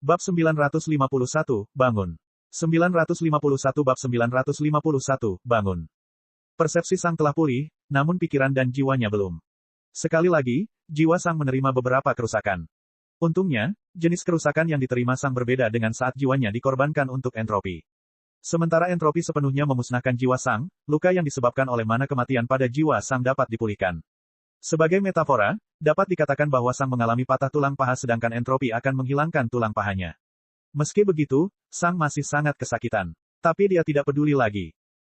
Bab 951, bangun. 951 Bab 951, bangun. Persepsi Sang telah pulih, namun pikiran dan jiwanya belum. Sekali lagi, jiwa Sang menerima beberapa kerusakan. Untungnya, jenis kerusakan yang diterima Sang berbeda dengan saat jiwanya dikorbankan untuk entropi. Sementara entropi sepenuhnya memusnahkan jiwa Sang, luka yang disebabkan oleh mana kematian pada jiwa Sang dapat dipulihkan. Sebagai metafora, dapat dikatakan bahwa Sang mengalami patah tulang paha sedangkan entropi akan menghilangkan tulang pahanya. Meski begitu, Sang masih sangat kesakitan. Tapi dia tidak peduli lagi.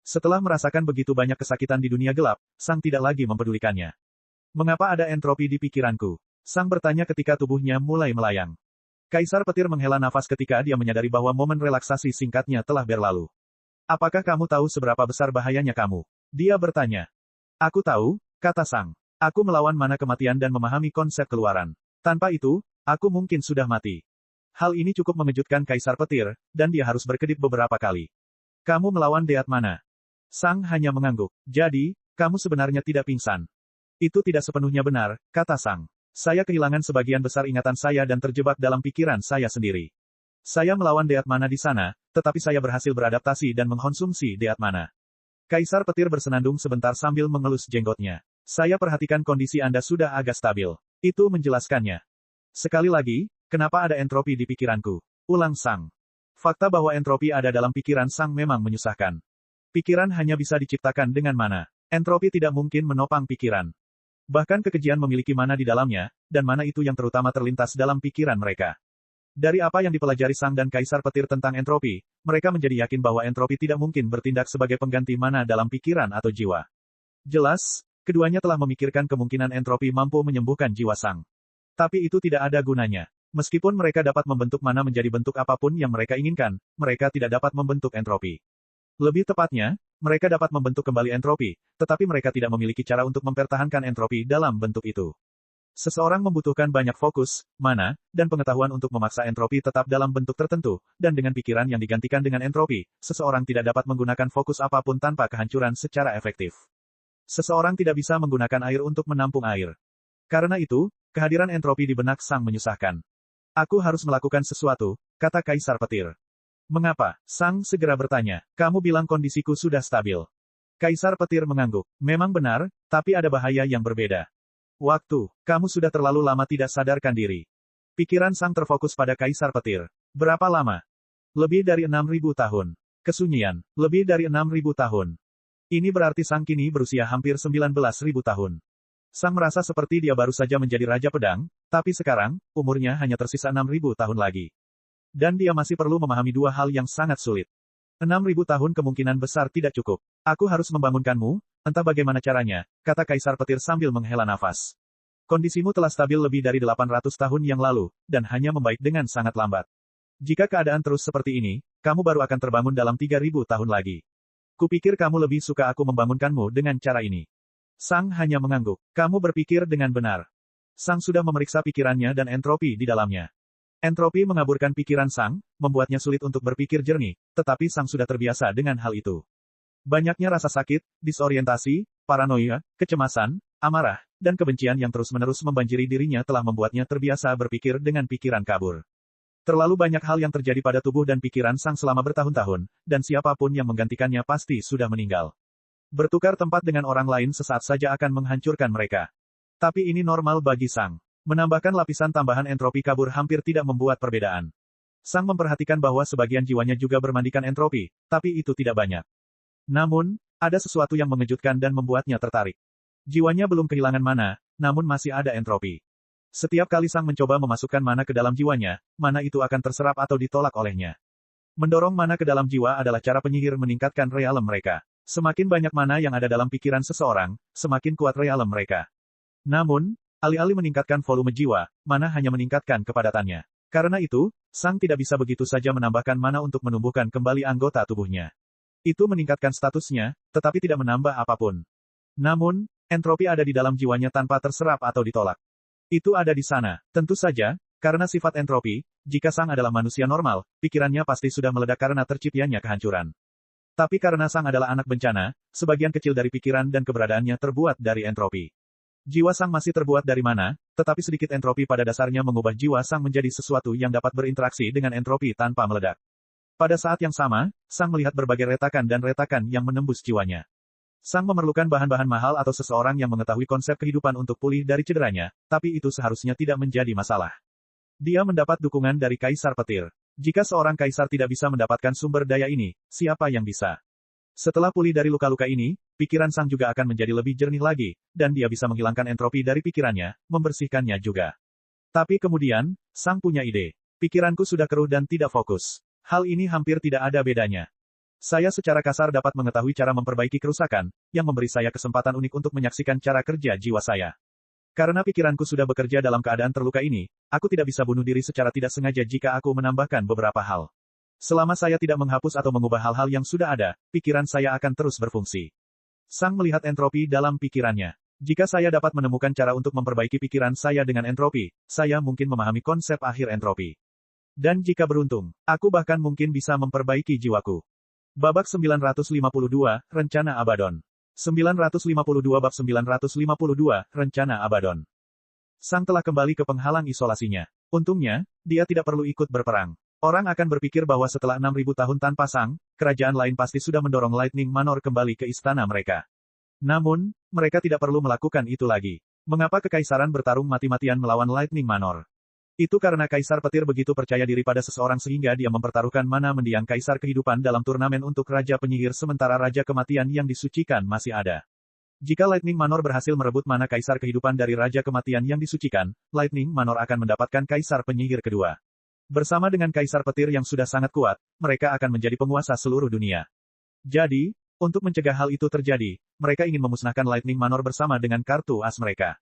Setelah merasakan begitu banyak kesakitan di dunia gelap, Sang tidak lagi mempedulikannya. Mengapa ada entropi di pikiranku? Sang bertanya ketika tubuhnya mulai melayang. Kaisar Petir menghela nafas ketika dia menyadari bahwa momen relaksasi singkatnya telah berlalu. Apakah kamu tahu seberapa besar bahayanya kamu? Dia bertanya. Aku tahu, kata Sang. Aku melawan mana kematian dan memahami konsep keluaran. Tanpa itu, aku mungkin sudah mati. Hal ini cukup mengejutkan Kaisar Petir, dan dia harus berkedip beberapa kali. Kamu melawan Deat Mana? Sang hanya mengangguk. Jadi, kamu sebenarnya tidak pingsan. Itu tidak sepenuhnya benar, kata Sang. Saya kehilangan sebagian besar ingatan saya dan terjebak dalam pikiran saya sendiri. Saya melawan Deat Mana di sana, tetapi saya berhasil beradaptasi dan mengkonsumsi Deat Mana. Kaisar Petir bersenandung sebentar sambil mengelus jenggotnya. Saya perhatikan kondisi Anda sudah agak stabil. Itu menjelaskannya. Sekali lagi, kenapa ada entropi di pikiranku? Ulang Sang. Fakta bahwa entropi ada dalam pikiran Sang memang menyusahkan. Pikiran hanya bisa diciptakan dengan mana. Entropi tidak mungkin menopang pikiran. Bahkan kekejian memiliki mana di dalamnya, dan mana itu yang terutama terlintas dalam pikiran mereka. Dari apa yang dipelajari Sang dan Kaisar Petir tentang entropi, mereka menjadi yakin bahwa entropi tidak mungkin bertindak sebagai pengganti mana dalam pikiran atau jiwa. Jelas, keduanya telah memikirkan kemungkinan entropi mampu menyembuhkan jiwa Sang. Tapi itu tidak ada gunanya. Meskipun mereka dapat membentuk mana menjadi bentuk apapun yang mereka inginkan, mereka tidak dapat membentuk entropi. Lebih tepatnya, mereka dapat membentuk kembali entropi, tetapi mereka tidak memiliki cara untuk mempertahankan entropi dalam bentuk itu. Seseorang membutuhkan banyak fokus, mana, dan pengetahuan untuk memaksa entropi tetap dalam bentuk tertentu, dan dengan pikiran yang digantikan dengan entropi, seseorang tidak dapat menggunakan fokus apapun tanpa kehancuran secara efektif. Seseorang tidak bisa menggunakan air untuk menampung air. Karena itu, kehadiran entropi di benak Sang menyusahkan. Aku harus melakukan sesuatu, kata Kaisar Petir. Mengapa? Sang segera bertanya. Kamu bilang kondisiku sudah stabil. Kaisar Petir mengangguk. Memang benar, tapi ada bahaya yang berbeda. Waktu, kamu sudah terlalu lama tidak sadarkan diri. Pikiran Sang terfokus pada Kaisar Petir. Berapa lama? Lebih dari 6.000 tahun. Kesunyian, lebih dari 6.000 tahun. Ini berarti Sang kini berusia hampir 19.000 tahun. Sang merasa seperti dia baru saja menjadi Raja Pedang, tapi sekarang, umurnya hanya tersisa 6.000 tahun lagi. Dan dia masih perlu memahami dua hal yang sangat sulit. 6.000 tahun kemungkinan besar tidak cukup. Aku harus membangunkanmu, entah bagaimana caranya, kata Kaisar Petir sambil menghela nafas. Kondisimu telah stabil lebih dari 800 tahun yang lalu, dan hanya membaik dengan sangat lambat. Jika keadaan terus seperti ini, kamu baru akan terbangun dalam 3.000 tahun lagi. Kupikir kamu lebih suka aku membangunkanmu dengan cara ini. Sang hanya mengangguk. Kamu berpikir dengan benar. Sang sudah memeriksa pikirannya dan entropi di dalamnya. Entropi mengaburkan pikiran Sang, membuatnya sulit untuk berpikir jernih, tetapi Sang sudah terbiasa dengan hal itu. Banyaknya rasa sakit, disorientasi, paranoia, kecemasan, amarah, dan kebencian yang terus-menerus membanjiri dirinya telah membuatnya terbiasa berpikir dengan pikiran kabur. Terlalu banyak hal yang terjadi pada tubuh dan pikiran Sang selama bertahun-tahun, dan siapapun yang menggantikannya pasti sudah meninggal. Bertukar tempat dengan orang lain sesaat saja akan menghancurkan mereka. Tapi ini normal bagi Sang. Menambahkan lapisan tambahan entropi kabur hampir tidak membuat perbedaan. Sang memperhatikan bahwa sebagian jiwanya juga bermandikan entropi, tapi itu tidak banyak. Namun, ada sesuatu yang mengejutkan dan membuatnya tertarik. Jiwanya belum kehilangan mana, namun masih ada entropi. Setiap kali Sang mencoba memasukkan mana ke dalam jiwanya, mana itu akan terserap atau ditolak olehnya. Mendorong mana ke dalam jiwa adalah cara penyihir meningkatkan realem mereka. Semakin banyak mana yang ada dalam pikiran seseorang, semakin kuat realem mereka. Namun, alih-alih meningkatkan volume jiwa, mana hanya meningkatkan kepadatannya. Karena itu, Sang tidak bisa begitu saja menambahkan mana untuk menumbuhkan kembali anggota tubuhnya. Itu meningkatkan statusnya, tetapi tidak menambah apapun. Namun, entropi ada di dalam jiwanya tanpa terserap atau ditolak. Itu ada di sana. Tentu saja, karena sifat entropi, jika Sang adalah manusia normal, pikirannya pasti sudah meledak karena terciptanya kehancuran. Tapi karena Sang adalah anak bencana, sebagian kecil dari pikiran dan keberadaannya terbuat dari entropi. Jiwa Sang masih terbuat dari mana, tetapi sedikit entropi pada dasarnya mengubah jiwa Sang menjadi sesuatu yang dapat berinteraksi dengan entropi tanpa meledak. Pada saat yang sama, Sang melihat berbagai retakan dan retakan yang menembus jiwanya. Sang memerlukan bahan-bahan mahal atau seseorang yang mengetahui konsep kehidupan untuk pulih dari cederanya, tapi itu seharusnya tidak menjadi masalah. Dia mendapat dukungan dari Kaisar Petir. Jika seorang kaisar tidak bisa mendapatkan sumber daya ini, siapa yang bisa? Setelah pulih dari luka-luka ini, pikiran Sang juga akan menjadi lebih jernih lagi, dan dia bisa menghilangkan entropi dari pikirannya, membersihkannya juga. Tapi kemudian, Sang punya ide. Pikiranku sudah keruh dan tidak fokus. Hal ini hampir tidak ada bedanya. Saya secara kasar dapat mengetahui cara memperbaiki kerusakan, yang memberi saya kesempatan unik untuk menyaksikan cara kerja jiwa saya. Karena pikiranku sudah bekerja dalam keadaan terluka ini, aku tidak bisa bunuh diri secara tidak sengaja jika aku menambahkan beberapa hal. Selama saya tidak menghapus atau mengubah hal-hal yang sudah ada, pikiran saya akan terus berfungsi. Sang melihat entropi dalam pikirannya. Jika saya dapat menemukan cara untuk memperbaiki pikiran saya dengan entropi, saya mungkin memahami konsep akhir entropi. Dan jika beruntung, aku bahkan mungkin bisa memperbaiki jiwaku. Babak 952, Rencana Abaddon. 952 bab 952, Rencana Abaddon. Sang telah kembali ke penghalang isolasinya. Untungnya, dia tidak perlu ikut berperang. Orang akan berpikir bahwa setelah 6.000 tahun tanpa Sang, kerajaan lain pasti sudah mendorong Lightning Manor kembali ke istana mereka. Namun, mereka tidak perlu melakukan itu lagi. Mengapa kekaisaran bertarung mati-matian melawan Lightning Manor? Itu karena Kaisar Petir begitu percaya diri pada seseorang sehingga dia mempertaruhkan mana mendiang Kaisar Kehidupan dalam turnamen untuk Raja Penyihir sementara Raja Kematian yang disucikan masih ada. Jika Lightning Manor berhasil merebut mana Kaisar Kehidupan dari Raja Kematian yang disucikan, Lightning Manor akan mendapatkan Kaisar Penyihir kedua. Bersama dengan Kaisar Petir yang sudah sangat kuat, mereka akan menjadi penguasa seluruh dunia. Jadi, untuk mencegah hal itu terjadi, mereka ingin memusnahkan Lightning Manor bersama dengan kartu as mereka.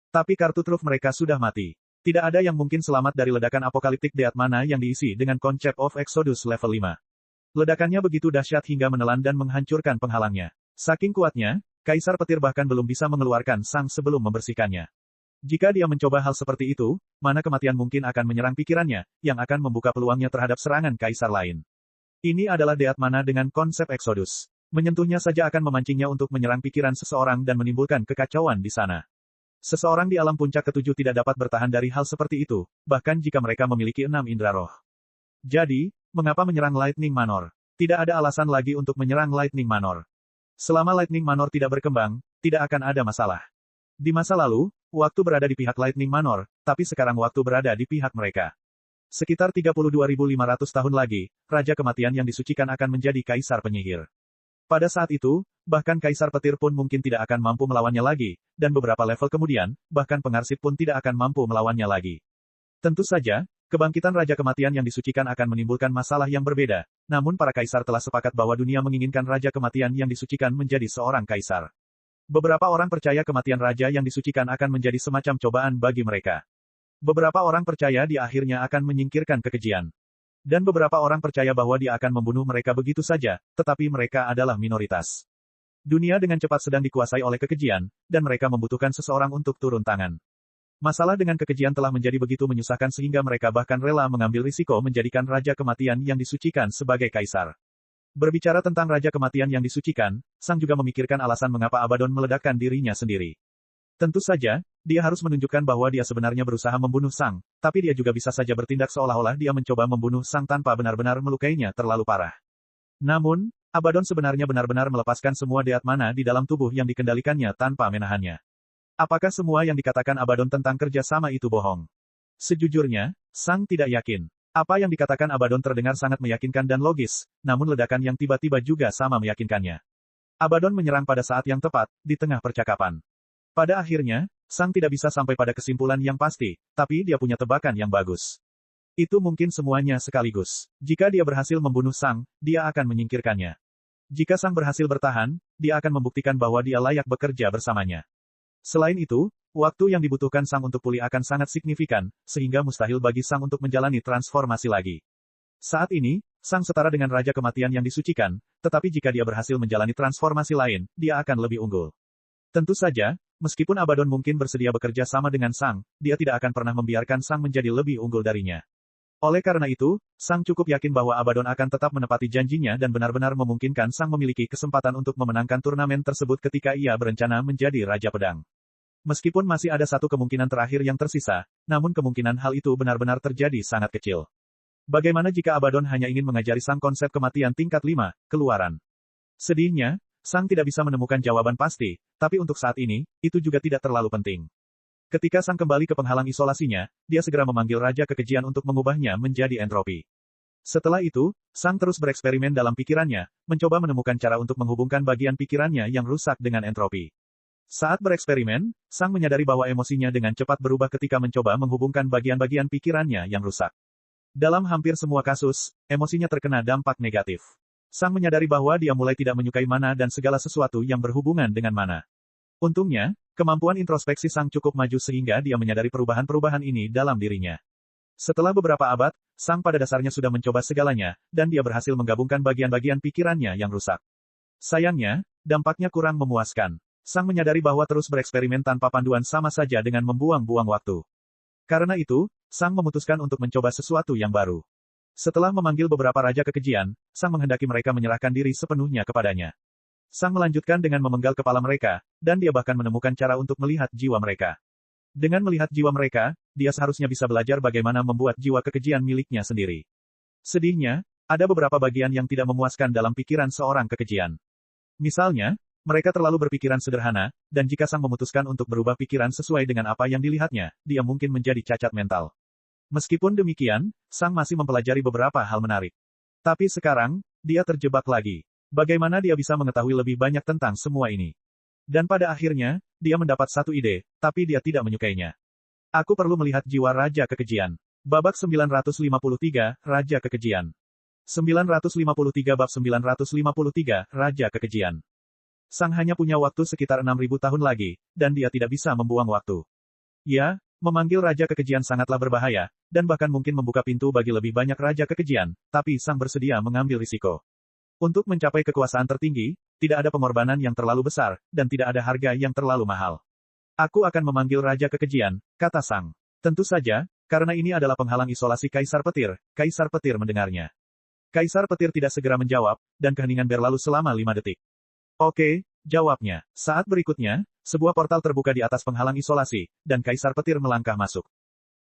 Tapi kartu truf mereka sudah mati. Tidak ada yang mungkin selamat dari ledakan apokaliptik Death Mana yang diisi dengan Concept of Exodus level 5. Ledakannya begitu dahsyat hingga menelan dan menghancurkan penghalangnya. Saking kuatnya, Kaisar Petir bahkan belum bisa mengeluarkan Sang sebelum membersihkannya. Jika dia mencoba hal seperti itu, mana kematian mungkin akan menyerang pikirannya, yang akan membuka peluangnya terhadap serangan kaisar lain. Ini adalah Death Mana dengan konsep Exodus. Menyentuhnya saja akan memancingnya untuk menyerang pikiran seseorang dan menimbulkan kekacauan di sana. Seseorang di alam puncak ketujuh tidak dapat bertahan dari hal seperti itu, bahkan jika mereka memiliki 6 indera roh. Jadi, mengapa menyerang Lightning Manor? Tidak ada alasan lagi untuk menyerang Lightning Manor. Selama Lightning Manor tidak berkembang, tidak akan ada masalah. Di masa lalu, waktu berada di pihak Lightning Manor, tapi sekarang waktu berada di pihak mereka. Sekitar 32.500 tahun lagi, Raja Kematian yang disucikan akan menjadi Kaisar Penyihir. Pada saat itu, bahkan Kaisar Petir pun mungkin tidak akan mampu melawannya lagi, dan beberapa level kemudian, bahkan pengarsip pun tidak akan mampu melawannya lagi. Tentu saja, kebangkitan Raja Kematian yang disucikan akan menimbulkan masalah yang berbeda, namun para kaisar telah sepakat bahwa dunia menginginkan Raja Kematian yang disucikan menjadi seorang kaisar. Beberapa orang percaya kematian raja yang disucikan akan menjadi semacam cobaan bagi mereka. Beberapa orang percaya dia akhirnya akan menyingkirkan kekejian. Dan beberapa orang percaya bahwa dia akan membunuh mereka begitu saja, tetapi mereka adalah minoritas. Dunia dengan cepat sedang dikuasai oleh kekejian, dan mereka membutuhkan seseorang untuk turun tangan. Masalah dengan kekejian telah menjadi begitu menyusahkan sehingga mereka bahkan rela mengambil risiko menjadikan Raja Kematian yang disucikan sebagai kaisar. Berbicara tentang Raja Kematian yang disucikan, Sang juga memikirkan alasan mengapa Abaddon meledakkan dirinya sendiri. Tentu saja, dia harus menunjukkan bahwa dia sebenarnya berusaha membunuh Sang, tapi dia juga bisa saja bertindak seolah-olah dia mencoba membunuh Sang tanpa benar-benar melukainya terlalu parah. Namun, Abaddon sebenarnya benar-benar melepaskan semua Death Mana di dalam tubuh yang dikendalikannya tanpa menahannya. Apakah semua yang dikatakan Abaddon tentang kerjasama itu bohong? Sejujurnya, Sang tidak yakin. Apa yang dikatakan Abaddon terdengar sangat meyakinkan dan logis, namun ledakan yang tiba-tiba juga sama meyakinkannya. Abaddon menyerang pada saat yang tepat, di tengah percakapan. Pada akhirnya, Sang tidak bisa sampai pada kesimpulan yang pasti, tapi dia punya tebakan yang bagus. Itu mungkin semuanya sekaligus. Jika dia berhasil membunuh Sang, dia akan menyingkirkannya. Jika Sang berhasil bertahan, dia akan membuktikan bahwa dia layak bekerja bersamanya. Selain itu, waktu yang dibutuhkan Sang untuk pulih akan sangat signifikan, sehingga mustahil bagi Sang untuk menjalani transformasi lagi. Saat ini, Sang setara dengan Raja Kematian yang disucikan, tetapi jika dia berhasil menjalani transformasi lain, dia akan lebih unggul. Tentu saja, meskipun Abaddon mungkin bersedia bekerja sama dengan Sang, dia tidak akan pernah membiarkan Sang menjadi lebih unggul darinya. Oleh karena itu, Sang cukup yakin bahwa Abaddon akan tetap menepati janjinya dan benar-benar memungkinkan Sang memiliki kesempatan untuk memenangkan turnamen tersebut ketika ia berencana menjadi Raja Pedang. Meskipun masih ada satu kemungkinan terakhir yang tersisa, namun kemungkinan hal itu benar-benar terjadi sangat kecil. Bagaimana jika Abaddon hanya ingin mengajari Sang konsep kematian tingkat 5, keluaran? Sedihnya, Sang tidak bisa menemukan jawaban pasti, tapi untuk saat ini, itu juga tidak terlalu penting. Ketika Sang kembali ke penghalang isolasinya, dia segera memanggil Raja Kekejian untuk mengubahnya menjadi entropi. Setelah itu, Sang terus bereksperimen dalam pikirannya, mencoba menemukan cara untuk menghubungkan bagian pikirannya yang rusak dengan entropi. Saat bereksperimen, Sang menyadari bahwa emosinya dengan cepat berubah ketika mencoba menghubungkan bagian-bagian pikirannya yang rusak. Dalam hampir semua kasus, emosinya terkena dampak negatif. Sang menyadari bahwa dia mulai tidak menyukai mana dan segala sesuatu yang berhubungan dengan mana. Untungnya, kemampuan introspeksi Sang cukup maju sehingga dia menyadari perubahan-perubahan ini dalam dirinya. Setelah beberapa abad, Sang pada dasarnya sudah mencoba segalanya, dan dia berhasil menggabungkan bagian-bagian pikirannya yang rusak. Sayangnya, dampaknya kurang memuaskan. Sang menyadari bahwa terus bereksperimen tanpa panduan sama saja dengan membuang-buang waktu. Karena itu, Sang memutuskan untuk mencoba sesuatu yang baru. Setelah memanggil beberapa Raja Kekejian, Sang menghendaki mereka menyerahkan diri sepenuhnya kepadanya. Sang melanjutkan dengan memenggal kepala mereka, dan dia bahkan menemukan cara untuk melihat jiwa mereka. Dengan melihat jiwa mereka, dia seharusnya bisa belajar bagaimana membuat jiwa kekejian miliknya sendiri. Sedihnya, ada beberapa bagian yang tidak memuaskan dalam pikiran seorang kekejian. Misalnya, mereka terlalu berpikiran sederhana, dan jika Sang memutuskan untuk berubah pikiran sesuai dengan apa yang dilihatnya, dia mungkin menjadi cacat mental. Meskipun demikian, Sang masih mempelajari beberapa hal menarik. Tapi sekarang, dia terjebak lagi. Bagaimana dia bisa mengetahui lebih banyak tentang semua ini? Dan pada akhirnya, dia mendapat satu ide, tapi dia tidak menyukainya. Aku perlu melihat jiwa Raja Kekejian. Babak 953, Raja Kekejian. 953 bab 953, Raja Kekejian. Sang hanya punya waktu sekitar 6.000 tahun lagi, dan dia tidak bisa membuang waktu. Ya, memanggil Raja Kekejian sangatlah berbahaya, dan bahkan mungkin membuka pintu bagi lebih banyak Raja Kekejian, tapi Sang bersedia mengambil risiko. Untuk mencapai kekuasaan tertinggi, tidak ada pengorbanan yang terlalu besar, dan tidak ada harga yang terlalu mahal. Aku akan memanggil Raja Kekejian, kata Sang. Tentu saja, karena ini adalah penghalang isolasi Kaisar Petir mendengarnya. Kaisar Petir tidak segera menjawab, dan keheningan berlalu selama 5 detik. Oke, jawabnya. Saat berikutnya, sebuah portal terbuka di atas penghalang isolasi, dan Kaisar Petir melangkah masuk.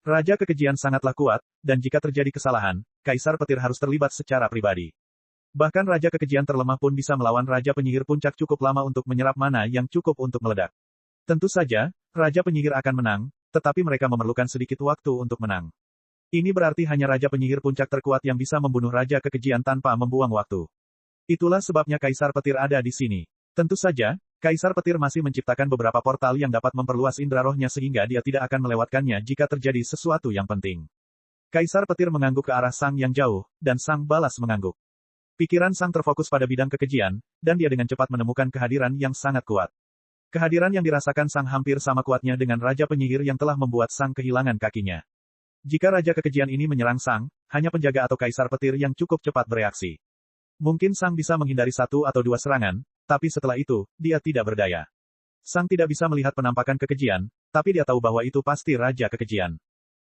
Raja Kekejian sangatlah kuat, dan jika terjadi kesalahan, Kaisar Petir harus terlibat secara pribadi. Bahkan Raja Kekejian terlemah pun bisa melawan Raja Penyihir Puncak cukup lama untuk menyerap mana yang cukup untuk meledak. Tentu saja, Raja Penyihir akan menang, tetapi mereka memerlukan sedikit waktu untuk menang. Ini berarti hanya Raja Penyihir Puncak terkuat yang bisa membunuh Raja Kekejian tanpa membuang waktu. Itulah sebabnya Kaisar Petir ada di sini. Tentu saja, Kaisar Petir masih menciptakan beberapa portal yang dapat memperluas indera rohnya sehingga dia tidak akan melewatkannya jika terjadi sesuatu yang penting. Kaisar Petir mengangguk ke arah Sang yang jauh, dan Sang balas mengangguk. Pikiran Sang terfokus pada bidang kekejian, dan dia dengan cepat menemukan kehadiran yang sangat kuat. Kehadiran yang dirasakan Sang hampir sama kuatnya dengan Raja Penyihir yang telah membuat Sang kehilangan kakinya. Jika Raja Kekejian ini menyerang Sang, hanya penjaga atau Kaisar Petir yang cukup cepat bereaksi. Mungkin Sang bisa menghindari 1 atau 2 serangan, tapi setelah itu, dia tidak berdaya. Sang tidak bisa melihat penampakan kekejian, tapi dia tahu bahwa itu pasti Raja Kekejian.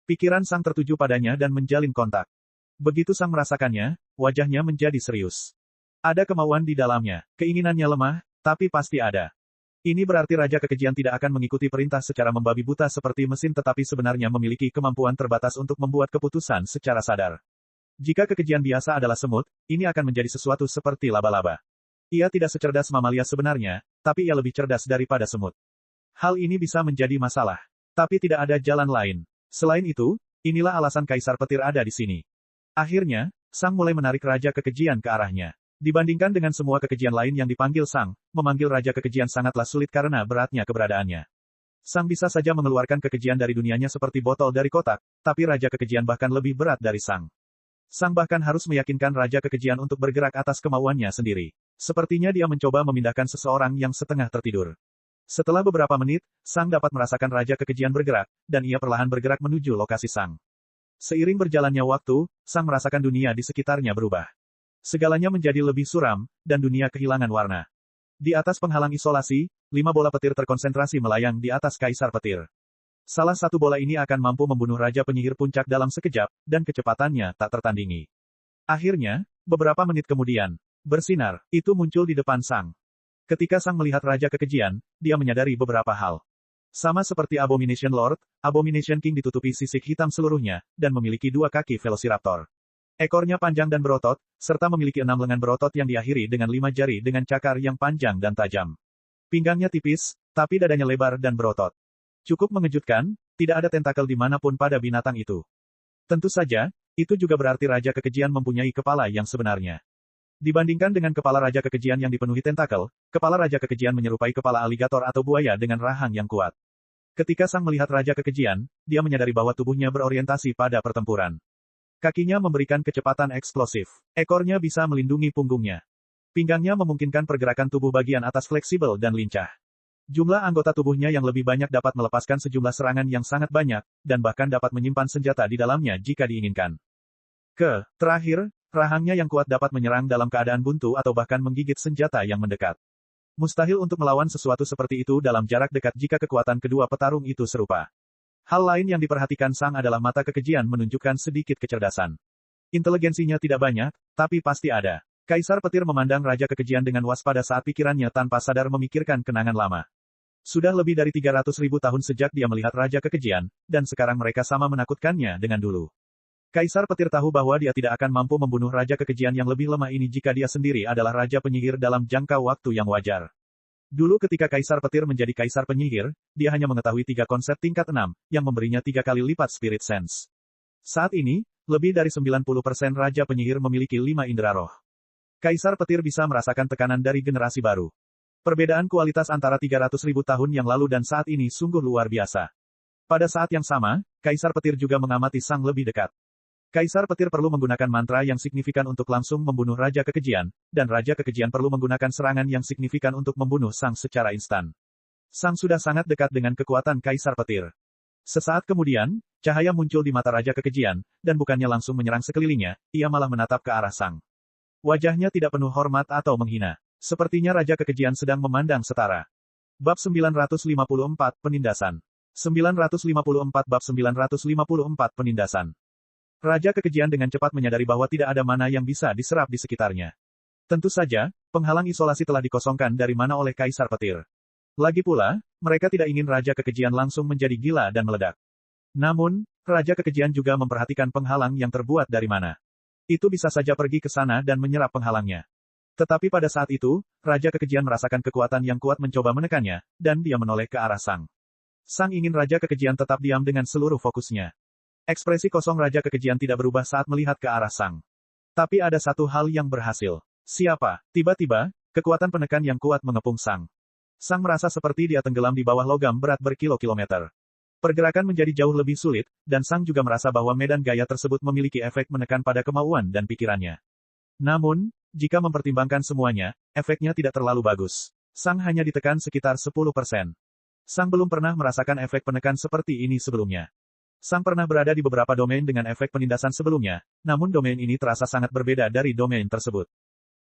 Pikiran Sang tertuju padanya dan menjalin kontak. Begitu Sang merasakannya, wajahnya menjadi serius. Ada kemauan di dalamnya, keinginannya lemah, tapi pasti ada. Ini berarti Raja Kekejian tidak akan mengikuti perintah secara membabi buta seperti mesin tetapi sebenarnya memiliki kemampuan terbatas untuk membuat keputusan secara sadar. Jika kekejian biasa adalah semut, ini akan menjadi sesuatu seperti laba-laba. Ia tidak secerdas mamalia sebenarnya, tapi ia lebih cerdas daripada semut. Hal ini bisa menjadi masalah. Tapi tidak ada jalan lain. Selain itu, inilah alasan Kaisar Petir ada di sini. Akhirnya, Sang mulai menarik Raja Kekejian ke arahnya. Dibandingkan dengan semua kekejian lain yang dipanggil Sang, memanggil Raja Kekejian sangatlah sulit karena beratnya keberadaannya. Sang bisa saja mengeluarkan kekejian dari dunianya seperti botol dari kotak, tapi Raja Kekejian bahkan lebih berat dari Sang. Sang bahkan harus meyakinkan Raja Kekejian untuk bergerak atas kemauannya sendiri. Sepertinya dia mencoba memindahkan seseorang yang setengah tertidur. Setelah beberapa menit, Sang dapat merasakan Raja Kekejian bergerak, dan ia perlahan bergerak menuju lokasi Sang. Seiring berjalannya waktu, Sang merasakan dunia di sekitarnya berubah. Segalanya menjadi lebih suram, dan dunia kehilangan warna. Di atas penghalang isolasi, 5 bola petir terkonsentrasi melayang di atas Kaisar Petir. Salah satu bola ini akan mampu membunuh Raja Penyihir Puncak dalam sekejap, dan kecepatannya tak tertandingi. Akhirnya, beberapa menit kemudian, bersinar, itu muncul di depan Sang. Ketika Sang melihat Raja Kekejian, dia menyadari beberapa hal. Sama seperti Abomination Lord, Abomination King ditutupi sisik hitam seluruhnya, dan memiliki 2 kaki Velociraptor. Ekornya panjang dan berotot, serta memiliki 6 lengan berotot yang diakhiri dengan 5 jari dengan cakar yang panjang dan tajam. Pinggangnya tipis, tapi dadanya lebar dan berotot. Cukup mengejutkan, tidak ada tentakel dimanapun pada binatang itu. Tentu saja, itu juga berarti Raja Kekejian mempunyai kepala yang sebenarnya. Dibandingkan dengan kepala Raja Kekejian yang dipenuhi tentakel, kepala Raja Kekejian menyerupai kepala aligator atau buaya dengan rahang yang kuat. Ketika Sang melihat Raja Kekejian, dia menyadari bahwa tubuhnya berorientasi pada pertempuran. Kakinya memberikan kecepatan eksplosif. Ekornya bisa melindungi punggungnya. Pinggangnya memungkinkan pergerakan tubuh bagian atas fleksibel dan lincah. Jumlah anggota tubuhnya yang lebih banyak dapat melepaskan sejumlah serangan yang sangat banyak, dan bahkan dapat menyimpan senjata di dalamnya jika diinginkan. Terakhir, rahangnya yang kuat dapat menyerang dalam keadaan buntu atau bahkan menggigit senjata yang mendekat. Mustahil untuk melawan sesuatu seperti itu dalam jarak dekat jika kekuatan kedua petarung itu serupa. Hal lain yang diperhatikan Sang adalah mata kekejian menunjukkan sedikit kecerdasan. Inteligensinya tidak banyak, tapi pasti ada. Kaisar Petir memandang Raja Kekejian dengan waspada saat pikirannya tanpa sadar memikirkan kenangan lama. Sudah lebih dari 300.000 tahun sejak dia melihat Raja Kekejian, dan sekarang mereka sama menakutkannya dengan dulu. Kaisar Petir tahu bahwa dia tidak akan mampu membunuh Raja Kekejian yang lebih lemah ini jika dia sendiri adalah Raja Penyihir dalam jangka waktu yang wajar. Dulu ketika Kaisar Petir menjadi Kaisar Penyihir, dia hanya mengetahui 3 konsep tingkat 6, yang memberinya 3 kali lipat Spirit Sense. Saat ini, lebih dari 90% Raja Penyihir memiliki 5 indera roh. Kaisar Petir bisa merasakan tekanan dari generasi baru. Perbedaan kualitas antara 300.000 tahun yang lalu dan saat ini sungguh luar biasa. Pada saat yang sama, Kaisar Petir juga mengamati Sang lebih dekat. Kaisar Petir perlu menggunakan mantra yang signifikan untuk langsung membunuh Raja Kekejian, dan Raja Kekejian perlu menggunakan serangan yang signifikan untuk membunuh Sang secara instan. Sang sudah sangat dekat dengan kekuatan Kaisar Petir. Sesaat kemudian, cahaya muncul di mata Raja Kekejian, dan bukannya langsung menyerang sekelilingnya, ia malah menatap ke arah Sang. Wajahnya tidak penuh hormat atau menghina. Sepertinya Raja Kekejian sedang memandang setara. Bab 954 Penindasan. 954 Bab 954 Penindasan. Raja Kekejian dengan cepat menyadari bahwa tidak ada mana yang bisa diserap di sekitarnya. Tentu saja, penghalang isolasi telah dikosongkan dari mana oleh Kaisar Petir. Lagi pula, mereka tidak ingin Raja Kekejian langsung menjadi gila dan meledak. Namun, Raja Kekejian juga memperhatikan penghalang yang terbuat dari mana. Itu bisa saja pergi ke sana dan menyerap penghalangnya. Tetapi pada saat itu, Raja Kekejian merasakan kekuatan yang kuat mencoba menekannya, dan dia menoleh ke arah Sang. Sang ingin Raja Kekejian tetap diam dengan seluruh fokusnya. Ekspresi kosong Raja Kekejian tidak berubah saat melihat ke arah Sang. Tapi ada satu hal yang berhasil. Siapa? Tiba-tiba, kekuatan penekan yang kuat mengepung Sang. Sang merasa seperti dia tenggelam di bawah logam berat berkilo-kilometer. Pergerakan menjadi jauh lebih sulit, dan Sang juga merasa bahwa medan gaya tersebut memiliki efek menekan pada kemauan dan pikirannya. Namun, jika mempertimbangkan semuanya, efeknya tidak terlalu bagus. Sang hanya ditekan sekitar 10%. Sang belum pernah merasakan efek penekan seperti ini sebelumnya. Sang pernah berada di beberapa domain dengan efek penindasan sebelumnya, namun domain ini terasa sangat berbeda dari domain tersebut.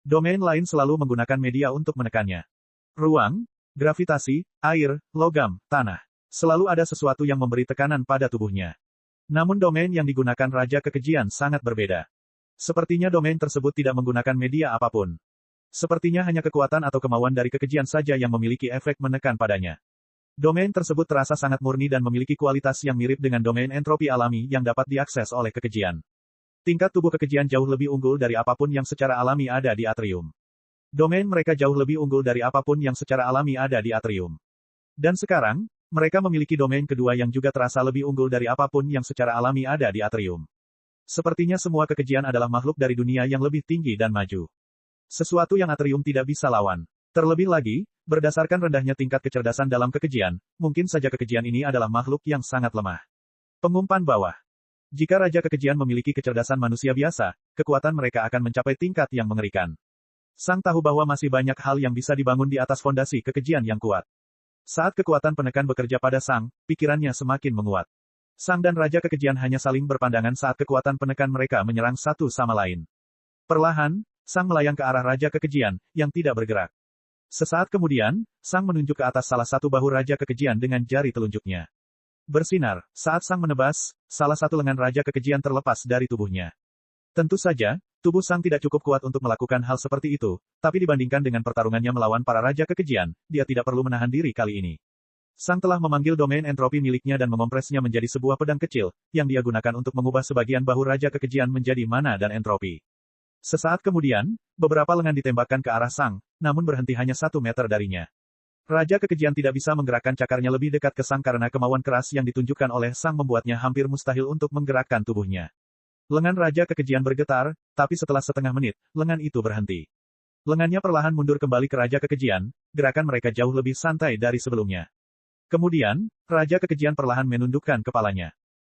Domain lain selalu menggunakan media untuk menekannya. Ruang, gravitasi, air, logam, tanah. Selalu ada sesuatu yang memberi tekanan pada tubuhnya. Namun domain yang digunakan Raja Kekejian sangat berbeda. Sepertinya domain tersebut tidak menggunakan media apapun. Sepertinya hanya kekuatan atau kemauan dari Kekejian saja yang memiliki efek menekan padanya. Domain tersebut terasa sangat murni dan memiliki kualitas yang mirip dengan domain entropi alami yang dapat diakses oleh Kekejian. Tingkat tubuh Kekejian jauh lebih unggul dari apapun yang secara alami ada di atrium. Domain mereka jauh lebih unggul dari apapun yang secara alami ada di atrium. Dan sekarang, mereka memiliki domain kedua yang juga terasa lebih unggul dari apapun yang secara alami ada di atrium. Sepertinya semua Kekejian adalah makhluk dari dunia yang lebih tinggi dan maju. Sesuatu yang atrium tidak bisa lawan. Terlebih lagi, berdasarkan rendahnya tingkat kecerdasan dalam Kekejian, mungkin saja Kekejian ini adalah makhluk yang sangat lemah. Pengumpan bawah. Jika Raja Kekejian memiliki kecerdasan manusia biasa, kekuatan mereka akan mencapai tingkat yang mengerikan. Sang tahu bahwa masih banyak hal yang bisa dibangun di atas fondasi Kekejian yang kuat. Saat kekuatan penekan bekerja pada Sang, pikirannya semakin menguat. Sang dan Raja Kekejian hanya saling berpandangan saat kekuatan penekan mereka menyerang satu sama lain. Perlahan, Sang melayang ke arah Raja Kekejian, yang tidak bergerak. Sesaat kemudian, Sang menunjuk ke atas salah satu bahu Raja Kekejian dengan jari telunjuknya. Bersinar, saat Sang menebas, salah satu lengan Raja Kekejian terlepas dari tubuhnya. Tentu saja, tubuh Sang tidak cukup kuat untuk melakukan hal seperti itu, tapi dibandingkan dengan pertarungannya melawan para Raja Kekejian, dia tidak perlu menahan diri kali ini. Sang telah memanggil domain entropi miliknya dan mengompresnya menjadi sebuah pedang kecil, yang dia gunakan untuk mengubah sebagian bahu Raja Kekejian menjadi mana dan entropi. Sesaat kemudian, beberapa lengan ditembakkan ke arah Sang, namun berhenti hanya 1 meter darinya. Raja Kekejian tidak bisa menggerakkan cakarnya lebih dekat ke Sang karena kemauan keras yang ditunjukkan oleh Sang membuatnya hampir mustahil untuk menggerakkan tubuhnya. Lengan Raja Kekejian bergetar, tapi setelah setengah menit, lengan itu berhenti. Lengannya perlahan mundur kembali ke Raja Kekejian, gerakan mereka jauh lebih santai dari sebelumnya. Kemudian, Raja Kekejian perlahan menundukkan kepalanya.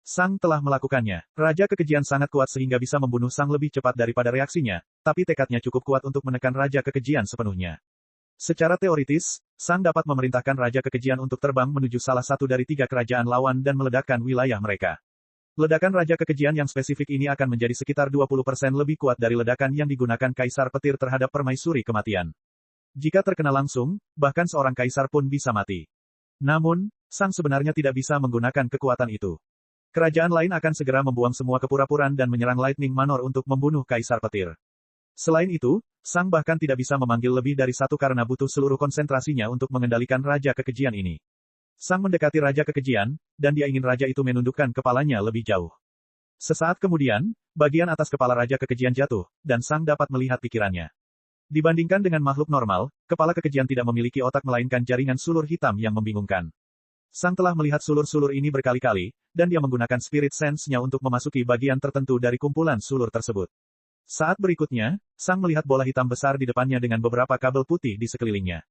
Sang telah melakukannya. Raja Kekejian sangat kuat sehingga bisa membunuh Sang lebih cepat daripada reaksinya, tapi tekadnya cukup kuat untuk menekan Raja Kekejian sepenuhnya. Secara teoritis, Sang dapat memerintahkan Raja Kekejian untuk terbang menuju salah satu dari 3 kerajaan lawan dan meledakkan wilayah mereka. Ledakan Raja Kekejian yang spesifik ini akan menjadi sekitar 20% lebih kuat dari ledakan yang digunakan Kaisar Petir terhadap Permaisuri Kematian. Jika terkena langsung, bahkan seorang kaisar pun bisa mati. Namun, Sang sebenarnya tidak bisa menggunakan kekuatan itu. Kerajaan lain akan segera membuang semua kepura-puraan dan menyerang Lightning Manor untuk membunuh Kaisar Petir. Selain itu, Sang bahkan tidak bisa memanggil lebih dari 1 karena butuh seluruh konsentrasinya untuk mengendalikan Raja Kekejian ini. Sang mendekati Raja Kekejian, dan dia ingin Raja itu menundukkan kepalanya lebih jauh. Sesaat kemudian, bagian atas kepala Raja Kekejian jatuh, dan Sang dapat melihat pikirannya. Dibandingkan dengan makhluk normal, kepala Kekejian tidak memiliki otak melainkan jaringan sulur hitam yang membingungkan. Sang telah melihat sulur-sulur ini berkali-kali, dan dia menggunakan spirit sense-nya untuk memasuki bagian tertentu dari kumpulan sulur tersebut. Saat berikutnya, Sang melihat bola hitam besar di depannya dengan beberapa kabel putih di sekelilingnya.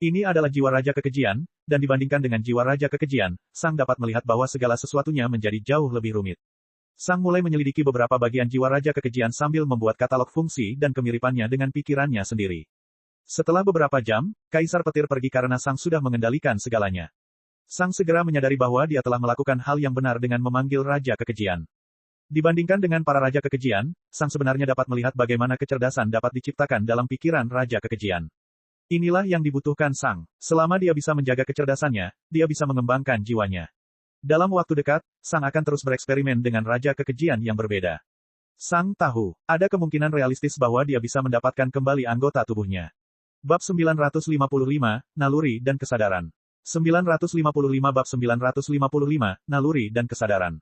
Ini adalah jiwa Raja Kekejian, dan dibandingkan dengan jiwa Raja Kekejian, Sang dapat melihat bahwa segala sesuatunya menjadi jauh lebih rumit. Sang mulai menyelidiki beberapa bagian jiwa Raja Kekejian sambil membuat katalog fungsi dan kemiripannya dengan pikirannya sendiri. Setelah beberapa jam, Kaisar Petir pergi karena Sang sudah mengendalikan segalanya. Sang segera menyadari bahwa dia telah melakukan hal yang benar dengan memanggil Raja Kekejian. Dibandingkan dengan para Raja Kekejian, Sang sebenarnya dapat melihat bagaimana kecerdasan dapat diciptakan dalam pikiran Raja Kekejian. Inilah yang dibutuhkan Sang. Selama dia bisa menjaga kecerdasannya, dia bisa mengembangkan jiwanya. Dalam waktu dekat, Sang akan terus bereksperimen dengan Raja Kekejian yang berbeda. Sang tahu, ada kemungkinan realistis bahwa dia bisa mendapatkan kembali anggota tubuhnya. Bab 955, Naluri dan Kesadaran. 955 Bab 955, Naluri dan Kesadaran.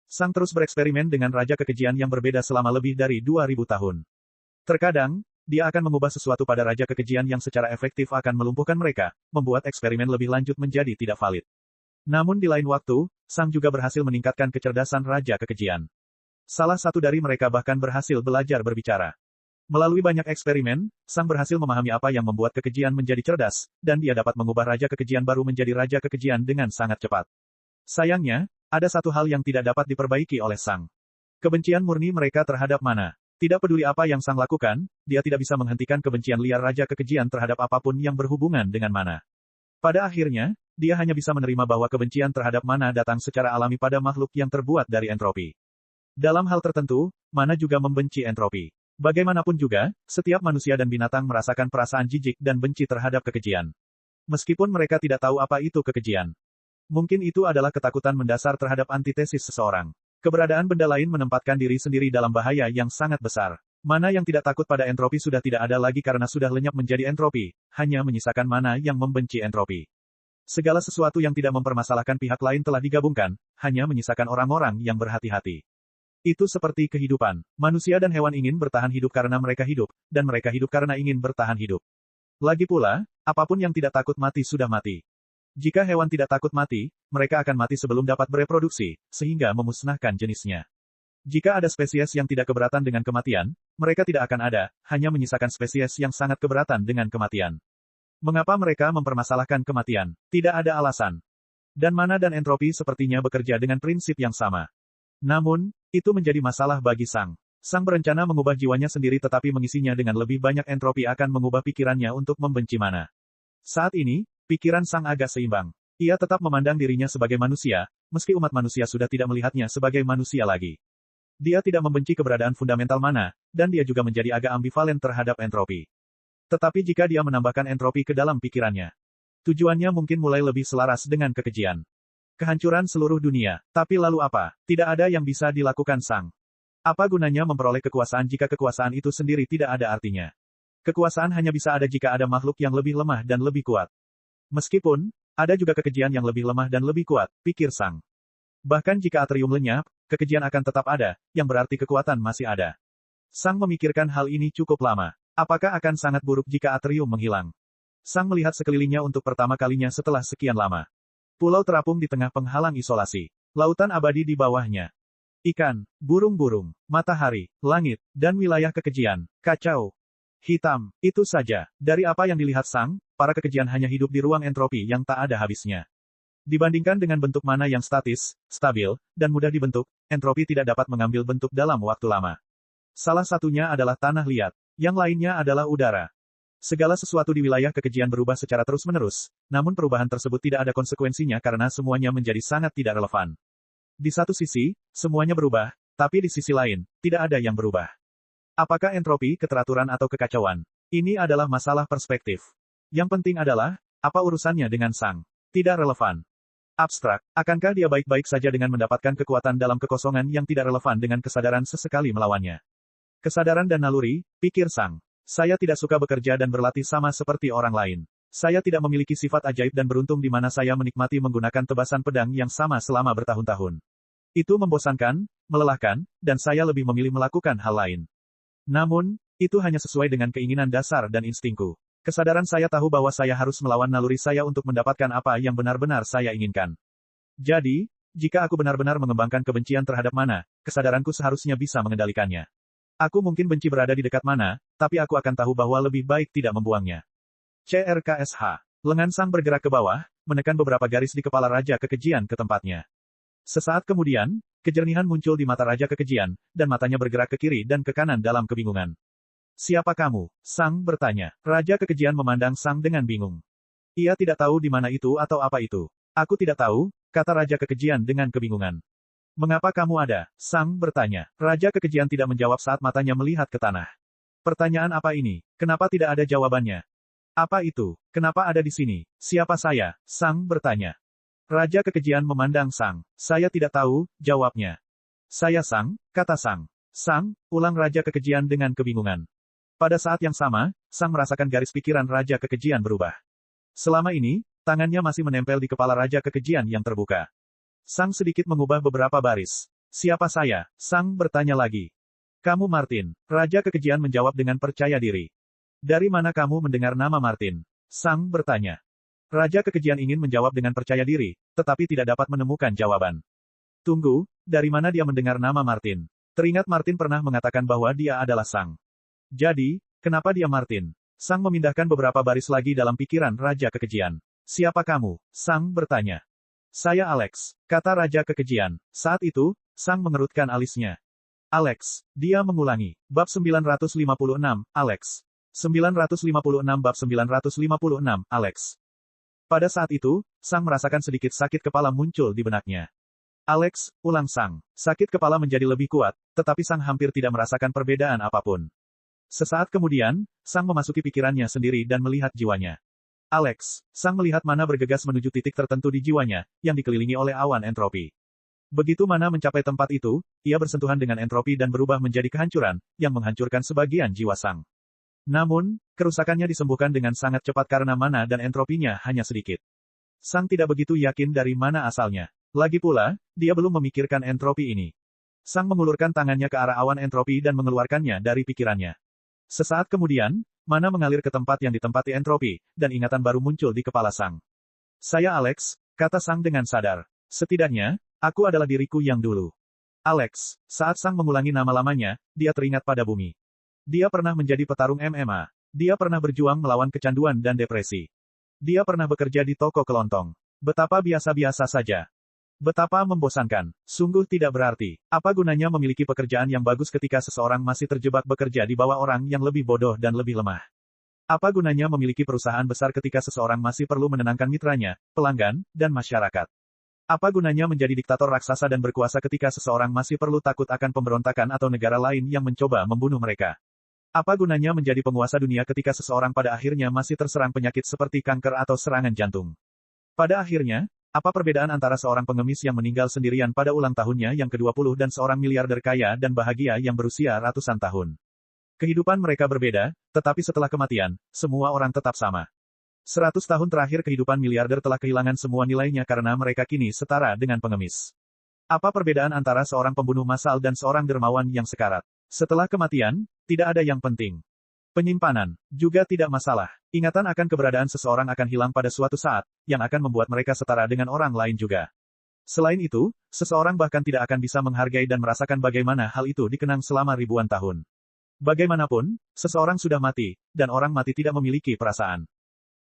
Sang terus bereksperimen dengan Raja Kekejian yang berbeda selama lebih dari 2000 tahun. Terkadang, dia akan mengubah sesuatu pada Raja Kekejian yang secara efektif akan melumpuhkan mereka, membuat eksperimen lebih lanjut menjadi tidak valid. Namun di lain waktu, Sang juga berhasil meningkatkan kecerdasan Raja Kekejian. Salah satu dari mereka bahkan berhasil belajar berbicara. Melalui banyak eksperimen, Sang berhasil memahami apa yang membuat Kekejian menjadi cerdas, dan dia dapat mengubah Raja Kekejian baru menjadi Raja Kekejian dengan sangat cepat. Sayangnya, ada satu hal yang tidak dapat diperbaiki oleh Sang. Kebencian murni mereka terhadap mana. Tidak peduli apa yang Sang lakukan, dia tidak bisa menghentikan kebencian liar Raja Kekejian terhadap apapun yang berhubungan dengan mana. Pada akhirnya, dia hanya bisa menerima bahwa kebencian terhadap mana datang secara alami pada makhluk yang terbuat dari entropi. Dalam hal tertentu, mana juga membenci entropi. Bagaimanapun juga, setiap manusia dan binatang merasakan perasaan jijik dan benci terhadap kekejian. Meskipun mereka tidak tahu apa itu kekejian. Mungkin itu adalah ketakutan mendasar terhadap antitesis seseorang. Keberadaan benda lain menempatkan diri sendiri dalam bahaya yang sangat besar. Mana yang tidak takut pada entropi sudah tidak ada lagi karena sudah lenyap menjadi entropi, hanya menyisakan mana yang membenci entropi. Segala sesuatu yang tidak mempermasalahkan pihak lain telah digabungkan, hanya menyisakan orang-orang yang berhati-hati. Itu seperti kehidupan. Manusia dan hewan ingin bertahan hidup karena mereka hidup, dan mereka hidup karena ingin bertahan hidup. Lagi pula, apapun yang tidak takut mati sudah mati. Jika hewan tidak takut mati, mereka akan mati sebelum dapat bereproduksi, sehingga memusnahkan jenisnya. Jika ada spesies yang tidak keberatan dengan kematian, mereka tidak akan ada, hanya menyisakan spesies yang sangat keberatan dengan kematian. Mengapa mereka mempermasalahkan kematian? Tidak ada alasan. Dan mana dan entropi sepertinya bekerja dengan prinsip yang sama. Namun, itu menjadi masalah bagi Sang. Sang berencana mengubah jiwanya sendiri tetapi mengisinya dengan lebih banyak entropi akan mengubah pikirannya untuk membenci mana. Saat ini, pikiran Sang agak seimbang. Ia tetap memandang dirinya sebagai manusia, meski umat manusia sudah tidak melihatnya sebagai manusia lagi. Dia tidak membenci keberadaan fundamental mana, dan dia juga menjadi agak ambivalen terhadap entropi. Tetapi jika dia menambahkan entropi ke dalam pikirannya, tujuannya mungkin mulai lebih selaras dengan kekejian. Kehancuran seluruh dunia. Tapi lalu apa? Tidak ada yang bisa dilakukan Sang. Apa gunanya memperoleh kekuasaan jika kekuasaan itu sendiri tidak ada artinya? Kekuasaan hanya bisa ada jika ada makhluk yang lebih lemah dan lebih kuat. Meskipun, Ada juga kekejian yang lebih lemah dan lebih kuat, pikir Sang. Bahkan jika atrium lenyap, kekejian akan tetap ada, yang berarti kekuatan masih ada. Sang memikirkan hal ini cukup lama. Apakah akan sangat buruk jika atrium menghilang? Sang melihat sekelilingnya untuk pertama kalinya setelah sekian lama. Pulau terapung di tengah penghalang isolasi. Lautan abadi di bawahnya. Ikan, burung-burung, matahari, langit, dan wilayah kekejian. Kacau. Hitam, itu saja. Dari apa yang dilihat Sang, para kekejian hanya hidup di ruang entropi yang tak ada habisnya. Dibandingkan dengan bentuk mana yang statis, stabil, dan mudah dibentuk, entropi tidak dapat mengambil bentuk dalam waktu lama. Salah satunya adalah tanah liat. Yang lainnya adalah udara. Segala sesuatu di wilayah kekejian berubah secara terus-menerus, namun perubahan tersebut tidak ada konsekuensinya karena semuanya menjadi sangat tidak relevan. Di satu sisi, semuanya berubah, tapi di sisi lain, tidak ada yang berubah. Apakah entropi, keteraturan atau kekacauan? Ini adalah masalah perspektif. Yang penting adalah, apa urusannya dengan Sang? Tidak relevan. Abstrak, akankah dia baik-baik saja dengan mendapatkan kekuatan dalam kekosongan yang tidak relevan dengan kesadaran sesekali melawannya? Kesadaran dan naluri, pikir Sang. Saya tidak suka bekerja dan berlatih sama seperti orang lain. Saya tidak memiliki sifat ajaib dan beruntung di mana saya menikmati menggunakan tebasan pedang yang sama selama bertahun-tahun. Itu membosankan, melelahkan, dan saya lebih memilih melakukan hal lain. Namun, itu hanya sesuai dengan keinginan dasar dan instingku. Kesadaran saya tahu bahwa saya harus melawan naluri saya untuk mendapatkan apa yang benar-benar saya inginkan. Jadi, jika aku benar-benar mengembangkan kebencian terhadap mana, kesadaranku seharusnya bisa mengendalikannya. Aku mungkin benci berada di dekat mana, tapi aku akan tahu bahwa lebih baik tidak membuangnya. CRKSH. Lengan Sang bergerak ke bawah, menekan beberapa garis di kepala Raja Kekejian ke tempatnya. Sesaat kemudian, kejernihan muncul di mata Raja Kekejian, dan matanya bergerak ke kiri dan ke kanan dalam kebingungan. Siapa kamu? Sang bertanya. Raja Kekejian memandang Sang dengan bingung. Ia tidak tahu di mana itu atau apa itu. Aku tidak tahu, kata Raja Kekejian dengan kebingungan. Mengapa kamu ada? Sang bertanya. Raja Kekejian tidak menjawab saat matanya melihat ke tanah. Pertanyaan apa ini? Kenapa tidak ada jawabannya? Apa itu? Kenapa ada di sini? Siapa saya? Sang bertanya. Raja Kekejian memandang Sang. Saya tidak tahu, jawabnya. Saya Sang, kata Sang. Sang, ulang Raja Kekejian dengan kebingungan. Pada saat yang sama, Sang merasakan garis pikiran Raja Kekejian berubah. Selama ini, tangannya masih menempel di kepala Raja Kekejian yang terbuka. Sang sedikit mengubah beberapa baris. Siapa saya? Sang bertanya lagi. Kamu Martin. Raja Kekejian menjawab dengan percaya diri. Dari mana kamu mendengar nama Martin? Sang bertanya. Raja Kekejian ingin menjawab dengan percaya diri, tetapi tidak dapat menemukan jawaban. Tunggu, dari mana dia mendengar nama Martin? Teringat Martin pernah mengatakan bahwa dia adalah Sang. Jadi, kenapa dia Martin? Sang memindahkan beberapa baris lagi dalam pikiran Raja Kekejian. Siapa kamu? Sang bertanya. Saya Alex, kata Raja Kekejian. Saat itu, Sang mengerutkan alisnya. Alex, dia mengulangi. Bab 956, Alex. 956 bab 956, Alex. Pada saat itu, Sang merasakan sedikit sakit kepala muncul di benaknya. Alex, ulang Sang. Sakit kepala menjadi lebih kuat, tetapi Sang hampir tidak merasakan perbedaan apapun. Sesaat kemudian, Sang memasuki pikirannya sendiri dan melihat jiwanya. Alex, Sang melihat mana bergegas menuju titik tertentu di jiwanya, yang dikelilingi oleh awan entropi. Begitu mana mencapai tempat itu, ia bersentuhan dengan entropi dan berubah menjadi kehancuran, yang menghancurkan sebagian jiwa Sang. Namun, kerusakannya disembuhkan dengan sangat cepat karena mana dan entropinya hanya sedikit. Sang tidak begitu yakin dari mana asalnya. Lagi pula, dia belum memikirkan entropi ini. Sang mengulurkan tangannya ke arah awan entropi dan mengeluarkannya dari pikirannya. Sesaat kemudian, mana mengalir ke tempat yang ditempati entropi, dan ingatan baru muncul di kepala Sang. Saya Alex, kata Sang dengan sadar. Setidaknya, aku adalah diriku yang dulu. Alex, saat Sang mengulangi nama lamanya, dia teringat pada bumi. Dia pernah menjadi petarung MMA. Dia pernah berjuang melawan kecanduan dan depresi. Dia pernah bekerja di toko kelontong. Betapa biasa-biasa saja. Betapa membosankan. Sungguh tidak berarti. Apa gunanya memiliki pekerjaan yang bagus ketika seseorang masih terjebak bekerja di bawah orang yang lebih bodoh dan lebih lemah? Apa gunanya memiliki perusahaan besar ketika seseorang masih perlu menenangkan mitranya, pelanggan, dan masyarakat? Apa gunanya menjadi diktator raksasa dan berkuasa ketika seseorang masih perlu takut akan pemberontakan atau negara lain yang mencoba membunuh mereka? Apa gunanya menjadi penguasa dunia ketika seseorang pada akhirnya masih terserang penyakit seperti kanker atau serangan jantung? Pada akhirnya, apa perbedaan antara seorang pengemis yang meninggal sendirian pada ulang tahunnya yang ke-20 dan seorang miliarder kaya dan bahagia yang berusia ratusan tahun? Kehidupan mereka berbeda, tetapi setelah kematian, semua orang tetap sama. 100 tahun terakhir kehidupan miliarder telah kehilangan semua nilainya karena mereka kini setara dengan pengemis. Apa perbedaan antara seorang pembunuh massal dan seorang dermawan yang sekarat? Setelah kematian, tidak ada yang penting. Penyimpanan juga tidak masalah. Ingatan akan keberadaan seseorang akan hilang pada suatu saat, yang akan membuat mereka setara dengan orang lain juga. Selain itu, seseorang bahkan tidak akan bisa menghargai dan merasakan bagaimana hal itu dikenang selama ribuan tahun. Bagaimanapun, seseorang sudah mati, dan orang mati tidak memiliki perasaan.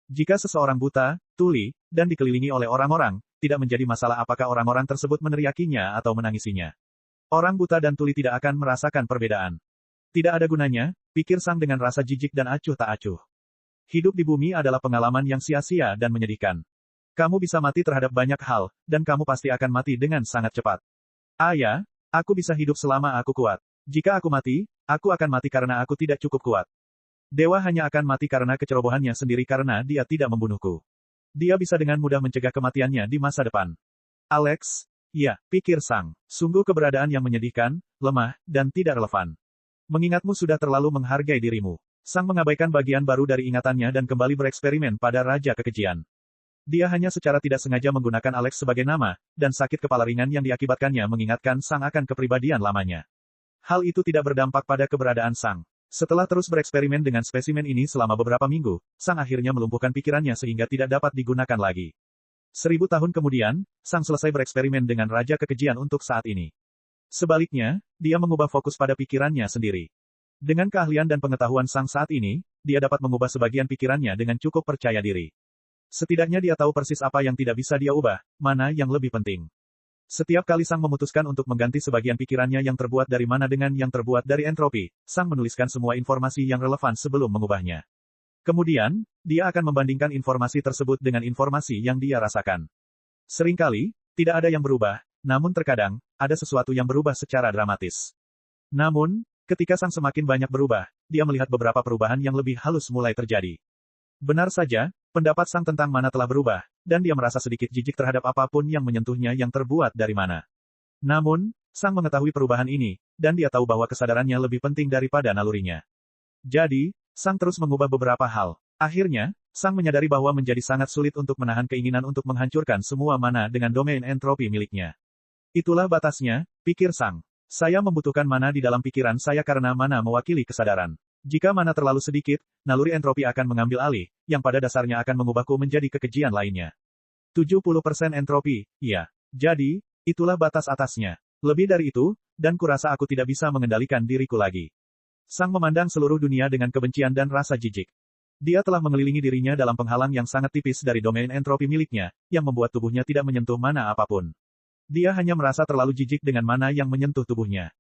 Jika seseorang buta, tuli, dan dikelilingi oleh orang-orang, tidak menjadi masalah apakah orang-orang tersebut meneriakinya atau menangisinya. Orang buta dan tuli tidak akan merasakan perbedaan. Tidak ada gunanya, pikir Sang dengan rasa jijik dan acuh tak acuh. Hidup di bumi adalah pengalaman yang sia-sia dan menyedihkan. Kamu bisa mati terhadap banyak hal, dan kamu pasti akan mati dengan sangat cepat. Ya, aku bisa hidup selama aku kuat. Jika aku mati, aku akan mati karena aku tidak cukup kuat. Dewa hanya akan mati karena kecerobohannya sendiri karena dia tidak membunuhku. Dia bisa dengan mudah mencegah kematiannya di masa depan. Alex, ya, pikir Sang. Sungguh keberadaan yang menyedihkan, lemah, dan tidak relevan. Mengingatmu sudah terlalu menghargai dirimu. Sang mengabaikan bagian baru dari ingatannya dan kembali bereksperimen pada Raja Kekejian. Dia hanya secara tidak sengaja menggunakan Alex sebagai nama, dan sakit kepala ringan yang diakibatkannya mengingatkan Sang akan kepribadian lamanya. Hal itu tidak berdampak pada keberadaan Sang. Setelah terus bereksperimen dengan spesimen ini selama beberapa minggu, Sang akhirnya melumpuhkan pikirannya sehingga tidak dapat digunakan lagi. 1000 tahun kemudian, Sang selesai bereksperimen dengan Raja Kekejian untuk saat ini. Sebaliknya, dia mengubah fokus pada pikirannya sendiri. Dengan keahlian dan pengetahuan Sang saat ini, dia dapat mengubah sebagian pikirannya dengan cukup percaya diri. Setidaknya dia tahu persis apa yang tidak bisa dia ubah, mana yang lebih penting. Setiap kali Sang memutuskan untuk mengganti sebagian pikirannya yang terbuat dari mana dengan yang terbuat dari entropi, Sang menuliskan semua informasi yang relevan sebelum mengubahnya. Kemudian, dia akan membandingkan informasi tersebut dengan informasi yang dia rasakan. Seringkali, tidak ada yang berubah, namun terkadang, ada sesuatu yang berubah secara dramatis. Namun, ketika Sang semakin banyak berubah, dia melihat beberapa perubahan yang lebih halus mulai terjadi. Benar saja, pendapat Sang tentang mana telah berubah, dan dia merasa sedikit jijik terhadap apapun yang menyentuhnya yang terbuat dari mana. Namun, Sang mengetahui perubahan ini, dan dia tahu bahwa kesadarannya lebih penting daripada nalurinya. Jadi, Sang terus mengubah beberapa hal. Akhirnya, Sang menyadari bahwa menjadi sangat sulit untuk menahan keinginan untuk menghancurkan semua mana dengan domain entropi miliknya. Itulah batasnya, pikir Sang. Saya membutuhkan mana di dalam pikiran saya karena mana mewakili kesadaran. Jika mana terlalu sedikit, naluri entropi akan mengambil alih, yang pada dasarnya akan mengubahku menjadi kekejian lainnya. 70% entropi, iya. Jadi, itulah batas atasnya. Lebih dari itu, dan kurasa aku tidak bisa mengendalikan diriku lagi. Sang memandang seluruh dunia dengan kebencian dan rasa jijik. Dia telah mengelilingi dirinya dalam penghalang yang sangat tipis dari domain entropi miliknya, yang membuat tubuhnya tidak menyentuh mana apapun. Dia hanya merasa terlalu jijik dengan mana yang menyentuh tubuhnya.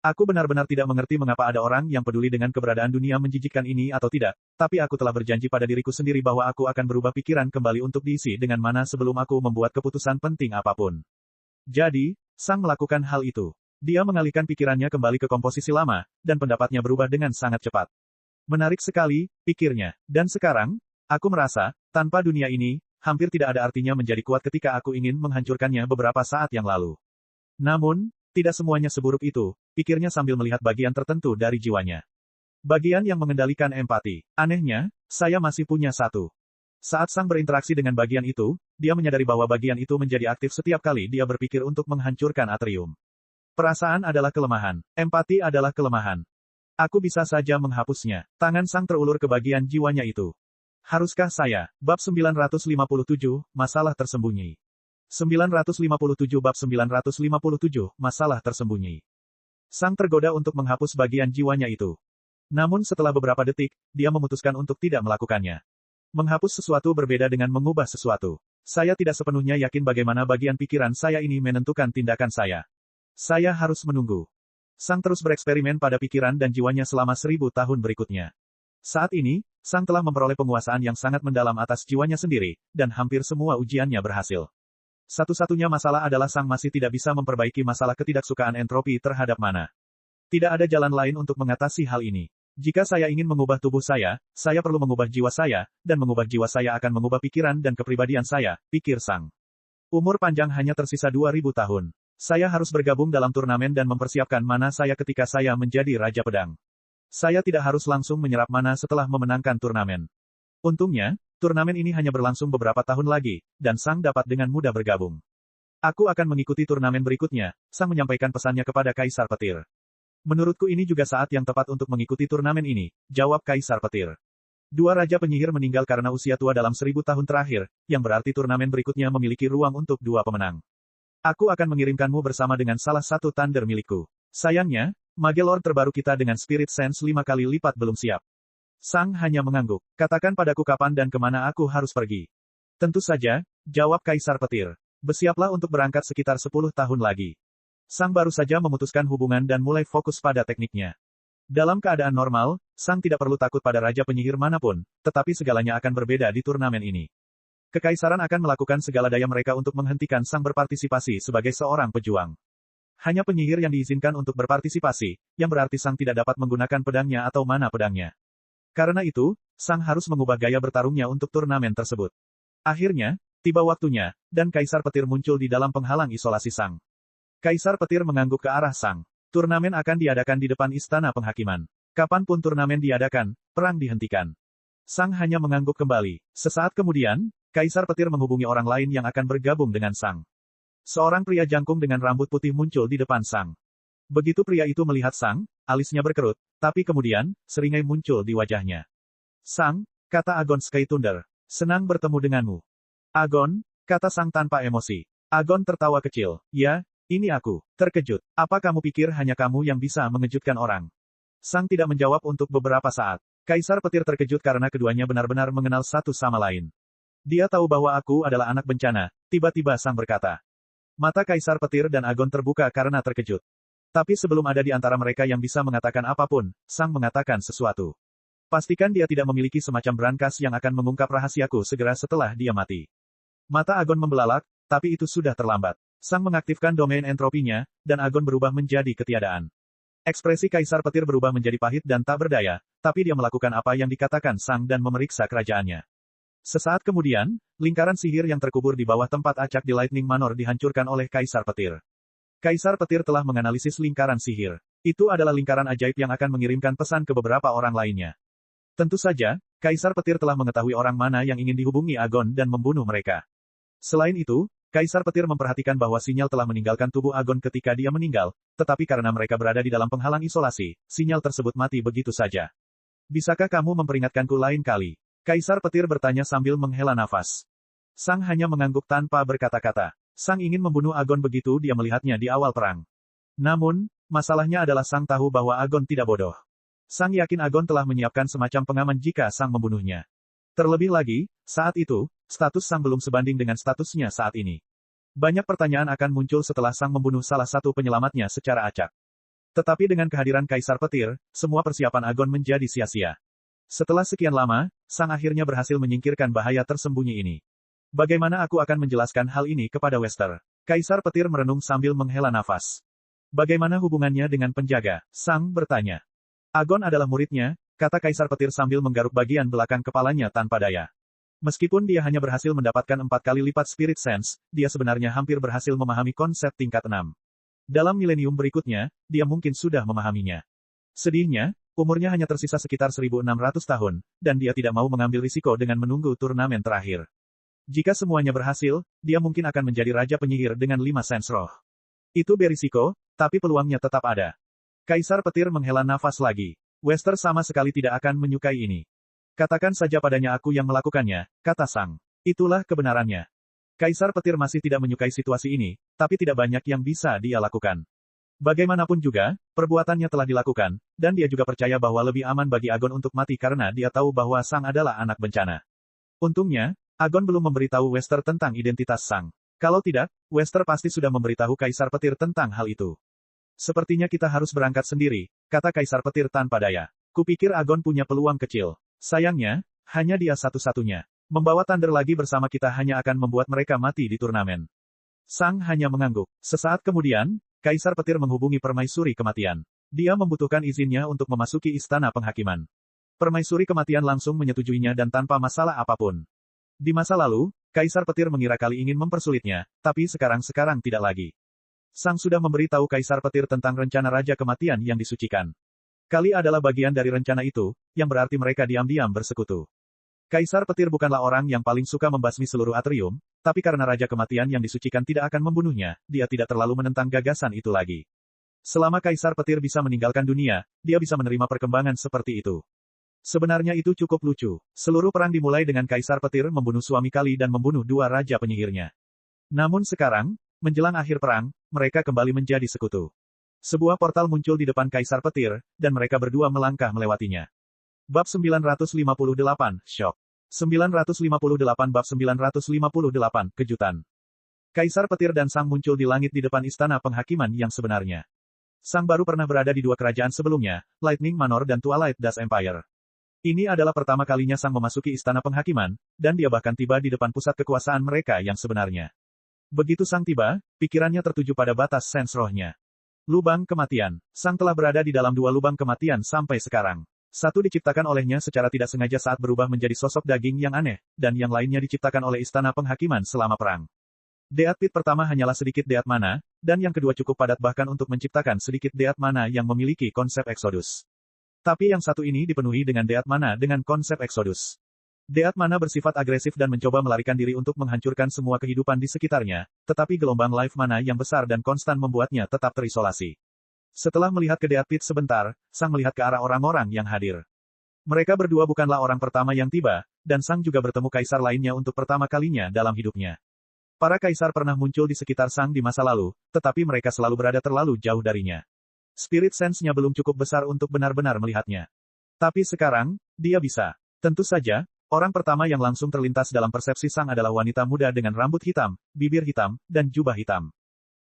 Aku benar-benar tidak mengerti mengapa ada orang yang peduli dengan keberadaan dunia menjijikkan ini atau tidak, tapi aku telah berjanji pada diriku sendiri bahwa aku akan berubah pikiran kembali untuk diisi dengan mana sebelum aku membuat keputusan penting apapun. Jadi, Sang melakukan hal itu. Dia mengalihkan pikirannya kembali ke komposisi lama, dan pendapatnya berubah dengan sangat cepat. Menarik sekali, pikirnya. Dan sekarang, aku merasa, tanpa dunia ini, hampir tidak ada artinya menjadi kuat ketika aku ingin menghancurkannya beberapa saat yang lalu. Namun, tidak semuanya seburuk itu, pikirnya sambil melihat bagian tertentu dari jiwanya. Bagian yang mengendalikan empati. Anehnya, saya masih punya satu. Saat Sang berinteraksi dengan bagian itu, dia menyadari bahwa bagian itu menjadi aktif setiap kali dia berpikir untuk menghancurkan atrium. Perasaan adalah kelemahan. Empati adalah kelemahan. Aku bisa saja menghapusnya. Tangan Sang terulur ke bagian jiwanya itu. Haruskah saya? Bab 957, Masalah Tersembunyi. 957 Bab 957, Masalah Tersembunyi. Sang tergoda untuk menghapus bagian jiwanya itu. Namun setelah beberapa detik, dia memutuskan untuk tidak melakukannya. Menghapus sesuatu berbeda dengan mengubah sesuatu. Saya tidak sepenuhnya yakin bagaimana bagian pikiran saya ini menentukan tindakan saya. Saya harus menunggu. Sang terus bereksperimen pada pikiran dan jiwanya selama 1000 tahun berikutnya. Saat ini, Sang telah memperoleh penguasaan yang sangat mendalam atas jiwanya sendiri, dan hampir semua ujiannya berhasil. Satu-satunya masalah adalah Sang masih tidak bisa memperbaiki masalah ketidaksukaan entropi terhadap mana. Tidak ada jalan lain untuk mengatasi hal ini. Jika saya ingin mengubah tubuh saya perlu mengubah jiwa saya, dan mengubah jiwa saya akan mengubah pikiran dan kepribadian saya, pikir Sang. Umur panjang hanya tersisa 2000 tahun. Saya harus bergabung dalam turnamen dan mempersiapkan mana saya ketika saya menjadi Raja Pedang. Saya tidak harus langsung menyerap mana setelah memenangkan turnamen. Untungnya, turnamen ini hanya berlangsung beberapa tahun lagi, dan Sang dapat dengan mudah bergabung. Aku akan mengikuti turnamen berikutnya, Sang menyampaikan pesannya kepada Kaisar Petir. Menurutku ini juga saat yang tepat untuk mengikuti turnamen ini, jawab Kaisar Petir. Dua raja penyihir meninggal karena usia tua dalam 1000 tahun terakhir, yang berarti turnamen berikutnya memiliki ruang untuk dua pemenang. Aku akan mengirimkanmu bersama dengan salah satu Thunder milikku. Sayangnya, Mage Lord terbaru kita dengan Spirit Sense 5 kali lipat belum siap. Sang hanya mengangguk. Katakan padaku kapan dan kemana aku harus pergi. Tentu saja, jawab Kaisar Petir. Bersiaplah untuk berangkat sekitar 10 tahun lagi. Sang baru saja memutuskan hubungan dan mulai fokus pada tekniknya. Dalam keadaan normal, Sang tidak perlu takut pada raja penyihir manapun, tetapi segalanya akan berbeda di turnamen ini. Kekaisaran akan melakukan segala daya mereka untuk menghentikan Sang berpartisipasi sebagai seorang pejuang. Hanya penyihir yang diizinkan untuk berpartisipasi, yang berarti Sang tidak dapat menggunakan pedangnya atau mana pedangnya. Karena itu, Sang harus mengubah gaya bertarungnya untuk turnamen tersebut. Akhirnya, tiba waktunya, dan Kaisar Petir muncul di dalam penghalang isolasi Sang. Kaisar Petir mengangguk ke arah Sang. Turnamen akan diadakan di depan Istana Penghakiman. Kapanpun turnamen diadakan, perang dihentikan. Sang hanya mengangguk kembali. Sesaat kemudian, Kaisar Petir menghubungi orang lain yang akan bergabung dengan Sang. Seorang pria jangkung dengan rambut putih muncul di depan Sang. Begitu pria itu melihat Sang, alisnya berkerut, tapi kemudian, seringai muncul di wajahnya. Sang, kata Agon Sky Thunder. Senang bertemu denganmu. Agon, kata Sang tanpa emosi. Agon tertawa kecil. Ya, ini aku. Terkejut. Apa kamu pikir hanya kamu yang bisa mengejutkan orang? Sang tidak menjawab untuk beberapa saat. Kaisar Petir terkejut karena keduanya benar-benar mengenal satu sama lain. Dia tahu bahwa aku adalah anak bencana, tiba-tiba Sang berkata. Mata Kaisar Petir dan Agon terbuka karena terkejut. Tapi sebelum ada di antara mereka yang bisa mengatakan apapun, Sang mengatakan sesuatu. Pastikan dia tidak memiliki semacam brankas yang akan mengungkap rahasiaku segera setelah dia mati. Mata Agon membelalak, tapi itu sudah terlambat. Sang mengaktifkan domain entropinya, dan Agon berubah menjadi ketiadaan. Ekspresi Kaisar Petir berubah menjadi pahit dan tak berdaya, tapi dia melakukan apa yang dikatakan Sang dan memeriksa kerajaannya. Sesaat kemudian, lingkaran sihir yang terkubur di bawah tempat acak di Lightning Manor dihancurkan oleh Kaisar Petir. Kaisar Petir telah menganalisis lingkaran sihir. Itu adalah lingkaran ajaib yang akan mengirimkan pesan ke beberapa orang lainnya. Tentu saja, Kaisar Petir telah mengetahui orang mana yang ingin dihubungi Agon dan membunuh mereka. Selain itu, Kaisar Petir memperhatikan bahwa sinyal telah meninggalkan tubuh Agon ketika dia meninggal, tetapi karena mereka berada di dalam penghalang isolasi, sinyal tersebut mati begitu saja. Bisakah kamu memperingatkanku lain kali? Kaisar Petir bertanya sambil menghela nafas. Sang hanya mengangguk tanpa berkata-kata. Sang ingin membunuh Agon begitu dia melihatnya di awal perang. Namun, masalahnya adalah Sang tahu bahwa Agon tidak bodoh. Sang yakin Agon telah menyiapkan semacam pengaman jika Sang membunuhnya. Terlebih lagi, saat itu, status Sang belum sebanding dengan statusnya saat ini. Banyak pertanyaan akan muncul setelah Sang membunuh salah satu penyelamatnya secara acak. Tetapi dengan kehadiran Kaisar Petir, semua persiapan Agon menjadi sia-sia. Setelah sekian lama, Sang akhirnya berhasil menyingkirkan bahaya tersembunyi ini. Bagaimana aku akan menjelaskan hal ini kepada Wester? Kaisar Petir merenung sambil menghela nafas. Bagaimana hubungannya dengan penjaga? Sang bertanya. Agon adalah muridnya, kata Kaisar Petir sambil menggaruk bagian belakang kepalanya tanpa daya. Meskipun dia hanya berhasil mendapatkan 4 kali lipat Spirit Sense, dia sebenarnya hampir berhasil memahami konsep tingkat 6. Dalam milenium berikutnya, dia mungkin sudah memahaminya. Sedihnya, umurnya hanya tersisa sekitar 1600 tahun, dan dia tidak mau mengambil risiko dengan menunggu turnamen terakhir. Jika semuanya berhasil, dia mungkin akan menjadi raja penyihir dengan 5 sense roh. Itu berisiko, tapi peluangnya tetap ada. Kaisar Petir menghela nafas lagi. Wester sama sekali tidak akan menyukai ini. Katakan saja padanya aku yang melakukannya, kata Sang. Itulah kebenarannya. Kaisar Petir masih tidak menyukai situasi ini, tapi tidak banyak yang bisa dia lakukan. Bagaimanapun juga, perbuatannya telah dilakukan, dan dia juga percaya bahwa lebih aman bagi Agon untuk mati karena dia tahu bahwa Sang adalah anak bencana. Untungnya, Agon belum memberitahu Wester tentang identitas Sang. Kalau tidak, Wester pasti sudah memberitahu Kaisar Petir tentang hal itu. Sepertinya kita harus berangkat sendiri, kata Kaisar Petir tanpa daya. Kupikir Agon punya peluang kecil. Sayangnya, hanya dia satu-satunya. Membawa Thunder lagi bersama kita hanya akan membuat mereka mati di turnamen. Sang hanya mengangguk. Sesaat kemudian, Kaisar Petir menghubungi Permaisuri Kematian. Dia membutuhkan izinnya untuk memasuki Istana Penghakiman. Permaisuri Kematian langsung menyetujuinya dan tanpa masalah apapun. Di masa lalu, Kaisar Petir mengira kali ingin mempersulitnya, tapi sekarang tidak lagi. Sang sudah memberitahu Kaisar Petir tentang rencana Raja Kematian yang disucikan. Kali adalah bagian dari rencana itu, yang berarti mereka diam-diam bersekutu. Kaisar Petir bukanlah orang yang paling suka membasmi seluruh atrium, tapi karena Raja Kematian yang disucikan tidak akan membunuhnya, dia tidak terlalu menentang gagasan itu lagi. Selama Kaisar Petir bisa meninggalkan dunia, dia bisa menerima perkembangan seperti itu. Sebenarnya itu cukup lucu. Seluruh perang dimulai dengan Kaisar Petir membunuh suami Kali dan membunuh dua raja penyihirnya. Namun sekarang, menjelang akhir perang, mereka kembali menjadi sekutu. Sebuah portal muncul di depan Kaisar Petir, dan mereka berdua melangkah melewatinya. Bab 958, Shock. 958 Bab 958, Kejutan. Kaisar Petir dan Sang muncul di langit di depan istana penghakiman yang sebenarnya. Sang baru pernah berada di dua kerajaan sebelumnya, Lightning Manor dan Twilight Dust Empire. Ini adalah pertama kalinya Sang memasuki istana penghakiman, dan dia bahkan tiba di depan pusat kekuasaan mereka yang sebenarnya. Begitu Sang tiba, pikirannya tertuju pada batas sens rohnya. Lubang kematian. Sang telah berada di dalam dua lubang kematian sampai sekarang. Satu diciptakan olehnya secara tidak sengaja saat berubah menjadi sosok daging yang aneh, dan yang lainnya diciptakan oleh istana penghakiman selama perang. Deat Pit pertama hanyalah sedikit deat mana, dan yang kedua cukup padat bahkan untuk menciptakan sedikit deat mana yang memiliki konsep Exodus. Tapi yang satu ini dipenuhi dengan deat mana dengan konsep Exodus. Deat mana bersifat agresif dan mencoba melarikan diri untuk menghancurkan semua kehidupan di sekitarnya, tetapi gelombang life mana yang besar dan konstan membuatnya tetap terisolasi. Setelah melihat ke Deat Pit sebentar, Sang melihat ke arah orang-orang yang hadir. Mereka berdua bukanlah orang pertama yang tiba, dan Sang juga bertemu kaisar lainnya untuk pertama kalinya dalam hidupnya. Para kaisar pernah muncul di sekitar Sang di masa lalu, tetapi mereka selalu berada terlalu jauh darinya. Spirit sense-nya belum cukup besar untuk benar-benar melihatnya. Tapi sekarang, dia bisa. Tentu saja, orang pertama yang langsung terlintas dalam persepsi Sang adalah wanita muda dengan rambut hitam, bibir hitam, dan jubah hitam.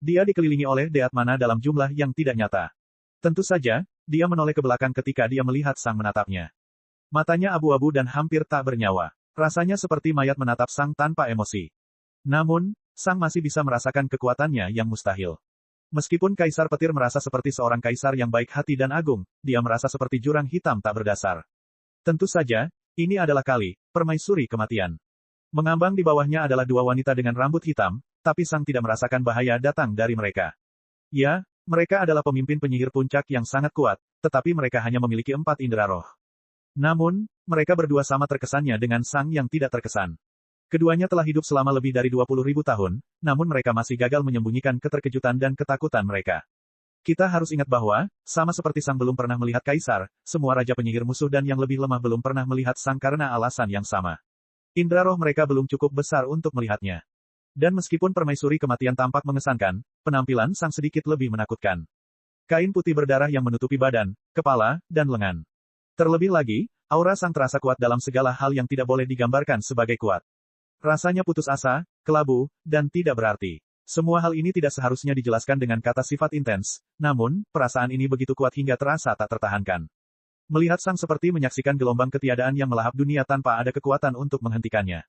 Dia dikelilingi oleh deat mana dalam jumlah yang tidak nyata. Tentu saja, dia menoleh ke belakang ketika dia melihat Sang menatapnya. Matanya abu-abu dan hampir tak bernyawa. Rasanya seperti mayat menatap Sang tanpa emosi. Namun, Sang masih bisa merasakan kekuatannya yang mustahil. Meskipun Kaisar Petir merasa seperti seorang kaisar yang baik hati dan agung, dia merasa seperti jurang hitam tak berdasar. Tentu saja, ini adalah Kali, permaisuri kematian. Mengambang di bawahnya adalah dua wanita dengan rambut hitam, tapi Sang tidak merasakan bahaya datang dari mereka. Ya, mereka adalah pemimpin penyihir puncak yang sangat kuat, tetapi mereka hanya memiliki 4 indera roh. Namun, mereka berdua sama terkesannya dengan Sang yang tidak terkesan. Keduanya telah hidup selama lebih dari 20.000 tahun, namun mereka masih gagal menyembunyikan keterkejutan dan ketakutan mereka. Kita harus ingat bahwa, sama seperti Sang belum pernah melihat kaisar, semua raja penyihir musuh dan yang lebih lemah belum pernah melihat Sang karena alasan yang sama. Indra roh mereka belum cukup besar untuk melihatnya. Dan meskipun permaisuri kematian tampak mengesankan, penampilan Sang sedikit lebih menakutkan. Kain putih berdarah yang menutupi badan, kepala, dan lengan. Terlebih lagi, aura Sang terasa kuat dalam segala hal yang tidak boleh digambarkan sebagai kuat. Rasanya putus asa, kelabu, dan tidak berarti. Semua hal ini tidak seharusnya dijelaskan dengan kata sifat intens, namun, perasaan ini begitu kuat hingga terasa tak tertahankan. Melihat Sang seperti menyaksikan gelombang ketiadaan yang melahap dunia tanpa ada kekuatan untuk menghentikannya.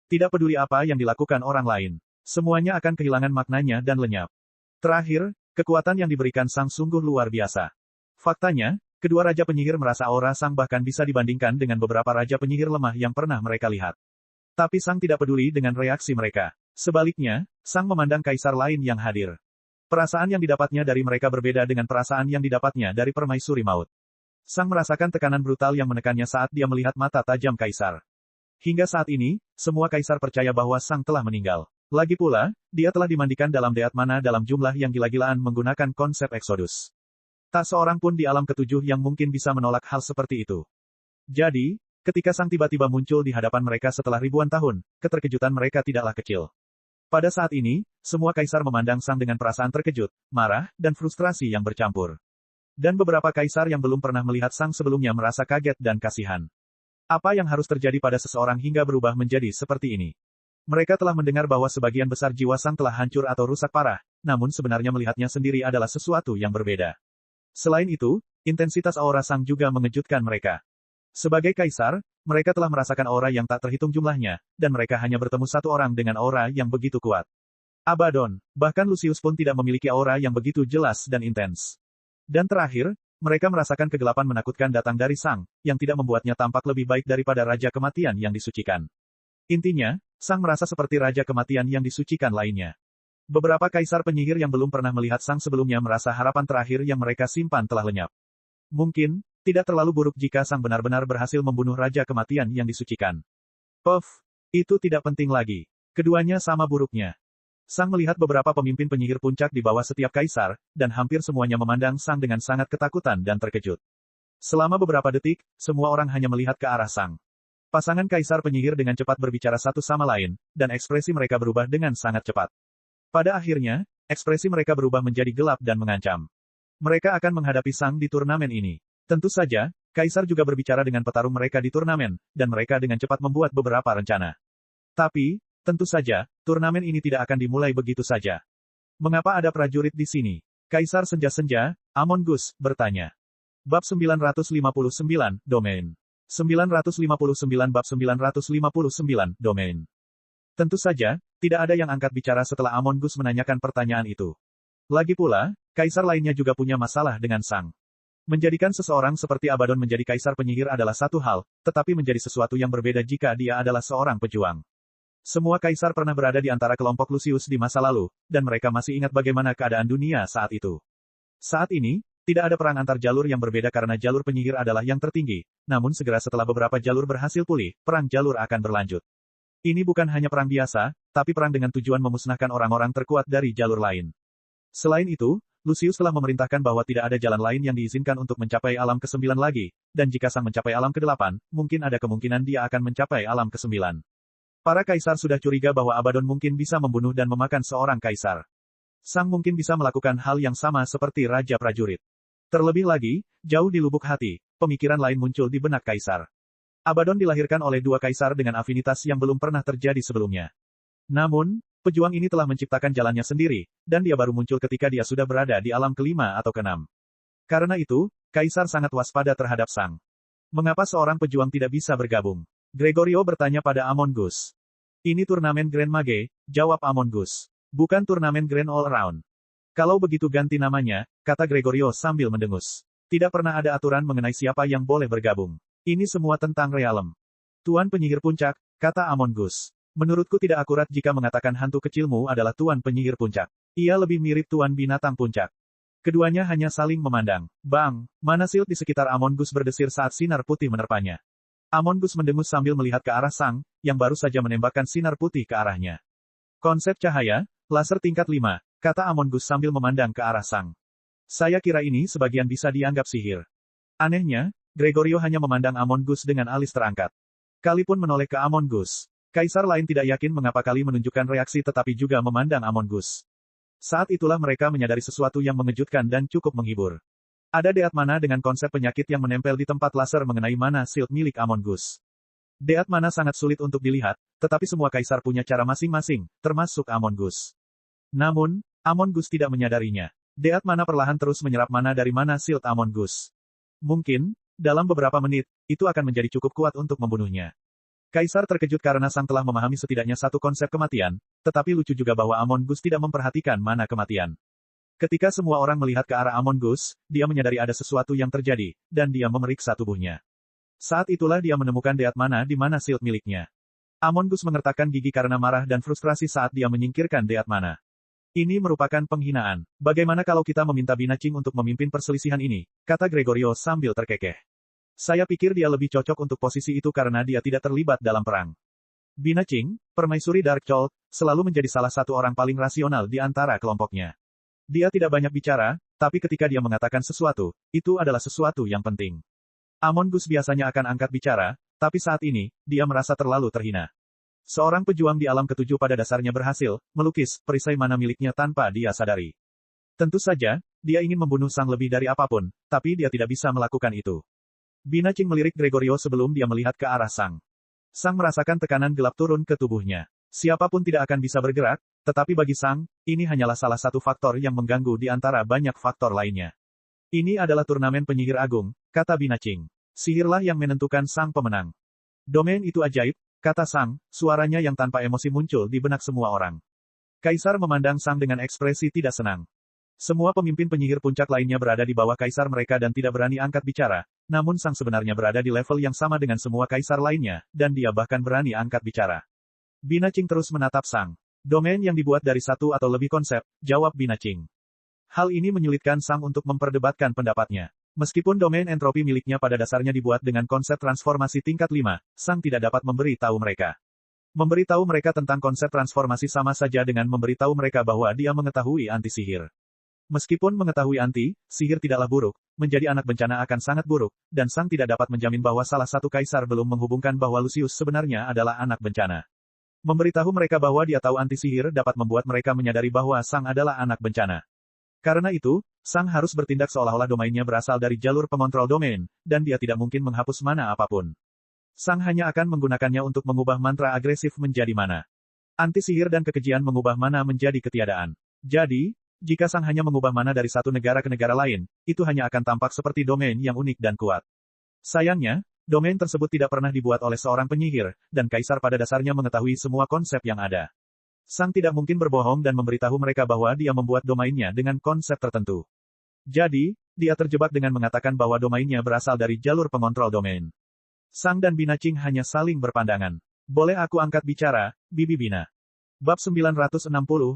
Tidak peduli apa yang dilakukan orang lain. Semuanya akan kehilangan maknanya dan lenyap. Terakhir, kekuatan yang diberikan Sang sungguh luar biasa. Faktanya, kedua raja penyihir merasa aura Sang bahkan bisa dibandingkan dengan beberapa raja penyihir lemah yang pernah mereka lihat. Tapi Sang tidak peduli dengan reaksi mereka. Sebaliknya, Sang memandang kaisar lain yang hadir. Perasaan yang didapatnya dari mereka berbeda dengan perasaan yang didapatnya dari permaisuri maut. Sang merasakan tekanan brutal yang menekannya saat dia melihat mata tajam kaisar. Hingga saat ini, semua kaisar percaya bahwa Sang telah meninggal. Lagi pula, dia telah dimandikan dalam deat mana dalam jumlah yang gila-gilaan menggunakan konsep Exodus. Tak seorang pun di alam ketujuh yang mungkin bisa menolak hal seperti itu. Jadi, ketika Sang tiba-tiba muncul di hadapan mereka setelah ribuan tahun, keterkejutan mereka tidaklah kecil. Pada saat ini, semua kaisar memandang Sang dengan perasaan terkejut, marah, dan frustrasi yang bercampur. Dan beberapa kaisar yang belum pernah melihat Sang sebelumnya merasa kaget dan kasihan. Apa yang harus terjadi pada seseorang hingga berubah menjadi seperti ini? Mereka telah mendengar bahwa sebagian besar jiwa Sang telah hancur atau rusak parah, namun sebenarnya melihatnya sendiri adalah sesuatu yang berbeda. Selain itu, intensitas aura Sang juga mengejutkan mereka. Sebagai kaisar, mereka telah merasakan aura yang tak terhitung jumlahnya, dan mereka hanya bertemu satu orang dengan aura yang begitu kuat. Abaddon, bahkan Lucius pun tidak memiliki aura yang begitu jelas dan intens. Dan terakhir, mereka merasakan kegelapan menakutkan datang dari Sang, yang tidak membuatnya tampak lebih baik daripada Raja Kematian yang disucikan. Intinya, Sang merasa seperti Raja Kematian yang disucikan lainnya. Beberapa kaisar penyihir yang belum pernah melihat Sang sebelumnya merasa harapan terakhir yang mereka simpan telah lenyap. Mungkin, tidak terlalu buruk jika Sang benar-benar berhasil membunuh Raja Kematian yang disucikan. Puff, itu tidak penting lagi. Keduanya sama buruknya. Sang melihat beberapa pemimpin penyihir puncak di bawah setiap kaisar, dan hampir semuanya memandang Sang dengan sangat ketakutan dan terkejut. Selama beberapa detik, semua orang hanya melihat ke arah Sang. Pasangan kaisar penyihir dengan cepat berbicara satu sama lain, dan ekspresi mereka berubah dengan sangat cepat. Pada akhirnya, ekspresi mereka berubah menjadi gelap dan mengancam. Mereka akan menghadapi Sang di turnamen ini. Tentu saja, kaisar juga berbicara dengan petarung mereka di turnamen, dan mereka dengan cepat membuat beberapa rencana. Tapi, tentu saja, turnamen ini tidak akan dimulai begitu saja. Mengapa ada prajurit di sini? Kaisar Senja-Senja, Amon Gus, bertanya. Bab 959, Domain. 959 Bab 959, Domain. Tentu saja, tidak ada yang angkat bicara setelah Amon Gus menanyakan pertanyaan itu. Lagi pula, kaisar lainnya juga punya masalah dengan Sang. Menjadikan seseorang seperti Abaddon menjadi kaisar penyihir adalah satu hal, tetapi menjadi sesuatu yang berbeda jika dia adalah seorang pejuang. Semua kaisar pernah berada di antara kelompok Lucius di masa lalu, dan mereka masih ingat bagaimana keadaan dunia saat itu. Saat ini, tidak ada perang antar jalur yang berbeda karena jalur penyihir adalah yang tertinggi, namun segera setelah beberapa jalur berhasil pulih, perang jalur akan berlanjut. Ini bukan hanya perang biasa, tapi perang dengan tujuan memusnahkan orang-orang terkuat dari jalur lain. Selain itu, Lucius telah memerintahkan bahwa tidak ada jalan lain yang diizinkan untuk mencapai alam ke-9 lagi, dan jika Sang mencapai alam ke-8, mungkin ada kemungkinan dia akan mencapai alam ke-9. Para kaisar sudah curiga bahwa Abaddon mungkin bisa membunuh dan memakan seorang kaisar. Sang mungkin bisa melakukan hal yang sama seperti Raja Prajurit. Terlebih lagi, jauh di lubuk hati, pemikiran lain muncul di benak kaisar. Abaddon dilahirkan oleh dua kaisar dengan afinitas yang belum pernah terjadi sebelumnya. Namun, pejuang ini telah menciptakan jalannya sendiri, dan dia baru muncul ketika dia sudah berada di alam ke-5 atau ke-6. Karena itu, kaisar sangat waspada terhadap Sang. Mengapa seorang pejuang tidak bisa bergabung? Gregorio bertanya pada Amon Gus. Ini turnamen Grand Mage, jawab Amon Gus. Bukan turnamen Grand All Around. Kalau begitu ganti namanya, kata Gregorio sambil mendengus. Tidak pernah ada aturan mengenai siapa yang boleh bergabung. Ini semua tentang realem. Tuan penyihir puncak, kata Amon Gus. Menurutku tidak akurat jika mengatakan hantu kecilmu adalah Tuan penyihir puncak. Ia lebih mirip Tuan binatang puncak. Keduanya hanya saling memandang. Bang, mana Silt di sekitar Amon Gus berdesir saat sinar putih menerpanya. Amon Gus mendengus sambil melihat ke arah Sang, yang baru saja menembakkan sinar putih ke arahnya. Konsep cahaya, laser tingkat 5, kata Amon Gus sambil memandang ke arah Sang. Saya kira ini sebagian bisa dianggap sihir. Anehnya, Gregorio hanya memandang Amon Gus dengan alis terangkat. Kali pun menoleh ke Amon Gus. Kaisar lain tidak yakin mengapa Kali menunjukkan reaksi tetapi juga memandang Amon Gus. Saat itulah mereka menyadari sesuatu yang mengejutkan dan cukup menghibur. Ada deat mana dengan konsep penyakit yang menempel di tempat laser mengenai mana shield milik Amon Gus. Deat mana sangat sulit untuk dilihat, tetapi semua kaisar punya cara masing-masing, termasuk Amon Gus. Namun, Amon Gus tidak menyadarinya. Deat mana perlahan terus menyerap mana dari mana shield Amon Gus. Mungkin, dalam beberapa menit, itu akan menjadi cukup kuat untuk membunuhnya. Kaisar terkejut karena Sang telah memahami setidaknya satu konsep kematian, tetapi lucu juga bahwa Amon Gus tidak memperhatikan mana kematian. Ketika semua orang melihat ke arah Amon Gus, dia menyadari ada sesuatu yang terjadi, dan dia memeriksa tubuhnya. Saat itulah dia menemukan deat mana di mana shield miliknya. Amon Gus mengertakkan gigi karena marah dan frustrasi saat dia menyingkirkan deat mana. Ini merupakan penghinaan. Bagaimana kalau kita meminta Binaching untuk memimpin perselisihan ini, kata Gregorio sambil terkekeh. Saya pikir dia lebih cocok untuk posisi itu karena dia tidak terlibat dalam perang. Binaching, permaisuri Dark Cult, selalu menjadi salah satu orang paling rasional di antara kelompoknya. Dia tidak banyak bicara, tapi ketika dia mengatakan sesuatu, itu adalah sesuatu yang penting. Amon Gus biasanya akan angkat bicara, tapi saat ini, dia merasa terlalu terhina. Seorang pejuang di alam ke-7 pada dasarnya berhasil melukis perisai mana miliknya tanpa dia sadari. Tentu saja, dia ingin membunuh Sang lebih dari apapun, tapi dia tidak bisa melakukan itu. Binaching melirik Gregorio sebelum dia melihat ke arah Sang. Sang merasakan tekanan gelap turun ke tubuhnya. Siapapun tidak akan bisa bergerak, tetapi bagi Sang, ini hanyalah salah satu faktor yang mengganggu di antara banyak faktor lainnya. Ini adalah turnamen penyihir agung, kata Binaching. Sihirlah yang menentukan Sang pemenang. Domain itu ajaib, kata Sang, suaranya yang tanpa emosi muncul di benak semua orang. Kaisar memandang Sang dengan ekspresi tidak senang. Semua pemimpin penyihir puncak lainnya berada di bawah kaisar mereka dan tidak berani angkat bicara, namun Sang sebenarnya berada di level yang sama dengan semua kaisar lainnya, dan dia bahkan berani angkat bicara. Binaching terus menatap Sang. Domain yang dibuat dari satu atau lebih konsep, jawab Binaching. Hal ini menyulitkan Sang untuk memperdebatkan pendapatnya. Meskipun domain entropi miliknya pada dasarnya dibuat dengan konsep transformasi tingkat 5, Sang tidak dapat memberi tahu mereka. Memberi tahu mereka tentang konsep transformasi sama saja dengan memberi tahu mereka bahwa dia mengetahui anti-sihir. Meskipun mengetahui anti-sihir tidaklah buruk, menjadi anak bencana akan sangat buruk, dan Sang tidak dapat menjamin bahwa salah satu kaisar belum menghubungkan bahwa Lucius sebenarnya adalah anak bencana. Memberitahu mereka bahwa dia tahu anti-sihir dapat membuat mereka menyadari bahwa Sang adalah anak bencana. Karena itu, Sang harus bertindak seolah-olah domainnya berasal dari jalur pengontrol domain, dan dia tidak mungkin menghapus mana apapun. Sang hanya akan menggunakannya untuk mengubah mantra agresif menjadi mana. Anti-sihir dan kekejian mengubah mana menjadi ketiadaan. Jadi, jika Sang hanya mengubah mana dari satu negara ke negara lain, itu hanya akan tampak seperti domain yang unik dan kuat. Sayangnya, domain tersebut tidak pernah dibuat oleh seorang penyihir, dan kaisar pada dasarnya mengetahui semua konsep yang ada. Sang tidak mungkin berbohong dan memberitahu mereka bahwa dia membuat domainnya dengan konsep tertentu. Jadi, dia terjebak dengan mengatakan bahwa domainnya berasal dari jalur pengontrol domain. Sang dan Bina Qing hanya saling berpandangan. Boleh aku angkat bicara, Bibi Bina? Bab 960,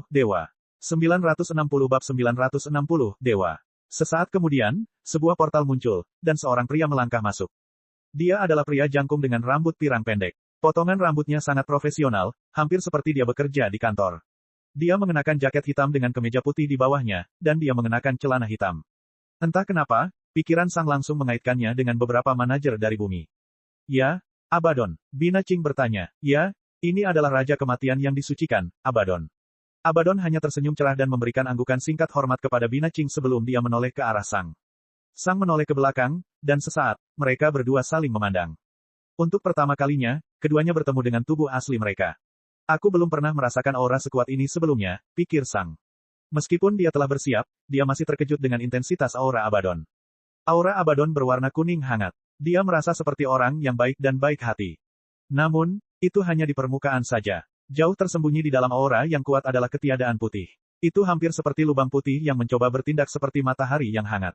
Dewa. 960 Bab 960, Dewa. Sesaat kemudian, sebuah portal muncul, dan seorang pria melangkah masuk. Dia adalah pria jangkung dengan rambut pirang pendek. Potongan rambutnya sangat profesional, hampir seperti dia bekerja di kantor. Dia mengenakan jaket hitam dengan kemeja putih di bawahnya, dan dia mengenakan celana hitam. Entah kenapa, pikiran Sang langsung mengaitkannya dengan beberapa manajer dari bumi. Ya, Abaddon. Bina Qing bertanya. Ya, ini adalah Raja Kematian yang disucikan, Abaddon. Abaddon hanya tersenyum cerah dan memberikan anggukan singkat hormat kepada Bina Qing sebelum dia menoleh ke arah Sang. Sang menoleh ke belakang, dan sesaat, mereka berdua saling memandang. Untuk pertama kalinya, keduanya bertemu dengan tubuh asli mereka. Aku belum pernah merasakan aura sekuat ini sebelumnya, pikir Sang. Meskipun dia telah bersiap, dia masih terkejut dengan intensitas aura Abaddon. Aura Abaddon berwarna kuning hangat. Dia merasa seperti orang yang baik dan baik hati. Namun, itu hanya di permukaan saja. Jauh tersembunyi di dalam aura yang kuat adalah ketiadaan putih. Itu hampir seperti lubang putih yang mencoba bertindak seperti matahari yang hangat.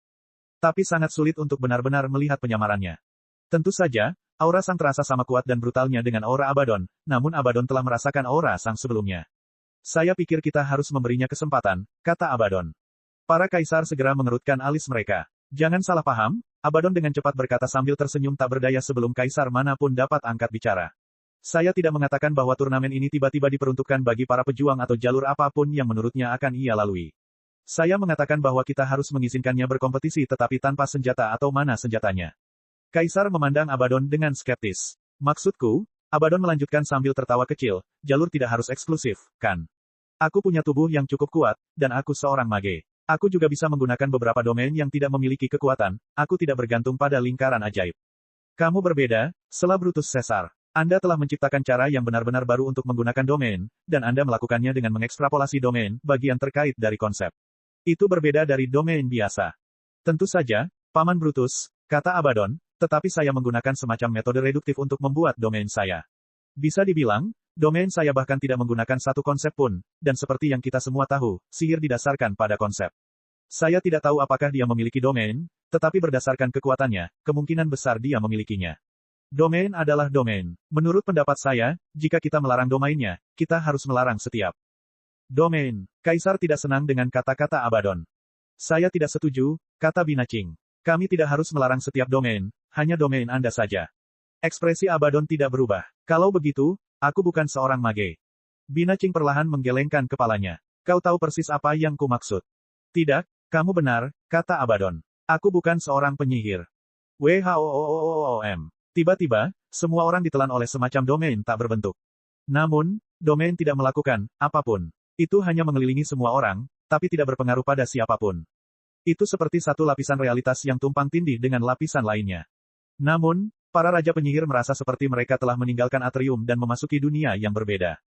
Tapi sangat sulit untuk benar-benar melihat penyamarannya. Tentu saja, aura Sang terasa sama kuat dan brutalnya dengan aura Abaddon, namun Abaddon telah merasakan aura Sang sebelumnya. Saya pikir kita harus memberinya kesempatan, kata Abaddon. Para kaisar segera mengerutkan alis mereka. Jangan salah paham, Abaddon dengan cepat berkata sambil tersenyum tak berdaya sebelum kaisar manapun dapat angkat bicara. Saya tidak mengatakan bahwa turnamen ini tiba-tiba diperuntukkan bagi para pejuang atau jalur apapun yang menurutnya akan ia lalui. Saya mengatakan bahwa kita harus mengizinkannya berkompetisi tetapi tanpa senjata atau mana senjatanya. Kaisar memandang Abaddon dengan skeptis. Maksudku, Abaddon melanjutkan sambil tertawa kecil, jalur tidak harus eksklusif, kan? Aku punya tubuh yang cukup kuat, dan aku seorang mage. Aku juga bisa menggunakan beberapa domain yang tidak memiliki kekuatan, aku tidak bergantung pada lingkaran ajaib. Kamu berbeda, sela Brutus Caesar. Anda telah menciptakan cara yang benar-benar baru untuk menggunakan domain, dan Anda melakukannya dengan mengekstrapolasi domain, bagian terkait dari konsep. Itu berbeda dari domain biasa. Tentu saja, Paman Brutus, kata Abaddon, tetapi saya menggunakan semacam metode reduktif untuk membuat domain saya. Bisa dibilang, domain saya bahkan tidak menggunakan satu konsep pun, dan seperti yang kita semua tahu, sihir didasarkan pada konsep. Saya tidak tahu apakah dia memiliki domain, tetapi berdasarkan kekuatannya, kemungkinan besar dia memilikinya. Domain adalah domain. Menurut pendapat saya, jika kita melarang domainnya, kita harus melarang setiap domain. Kaisar tidak senang dengan kata-kata Abaddon. Saya tidak setuju, kata Bina Qing. Kami tidak harus melarang setiap domain, hanya domain Anda saja. Ekspresi Abaddon tidak berubah. Kalau begitu, aku bukan seorang mage. Bina Qing perlahan menggelengkan kepalanya. Kau tahu persis apa yang ku maksud. Tidak, kamu benar, kata Abaddon. Aku bukan seorang penyihir. WHOOOOM. Tiba-tiba, semua orang ditelan oleh semacam domain tak berbentuk. Namun, domain tidak melakukan apapun. Itu hanya mengelilingi semua orang, tapi tidak berpengaruh pada siapapun. Itu seperti satu lapisan realitas yang tumpang tindih dengan lapisan lainnya. Namun, para raja penyihir merasa seperti mereka telah meninggalkan atrium dan memasuki dunia yang berbeda.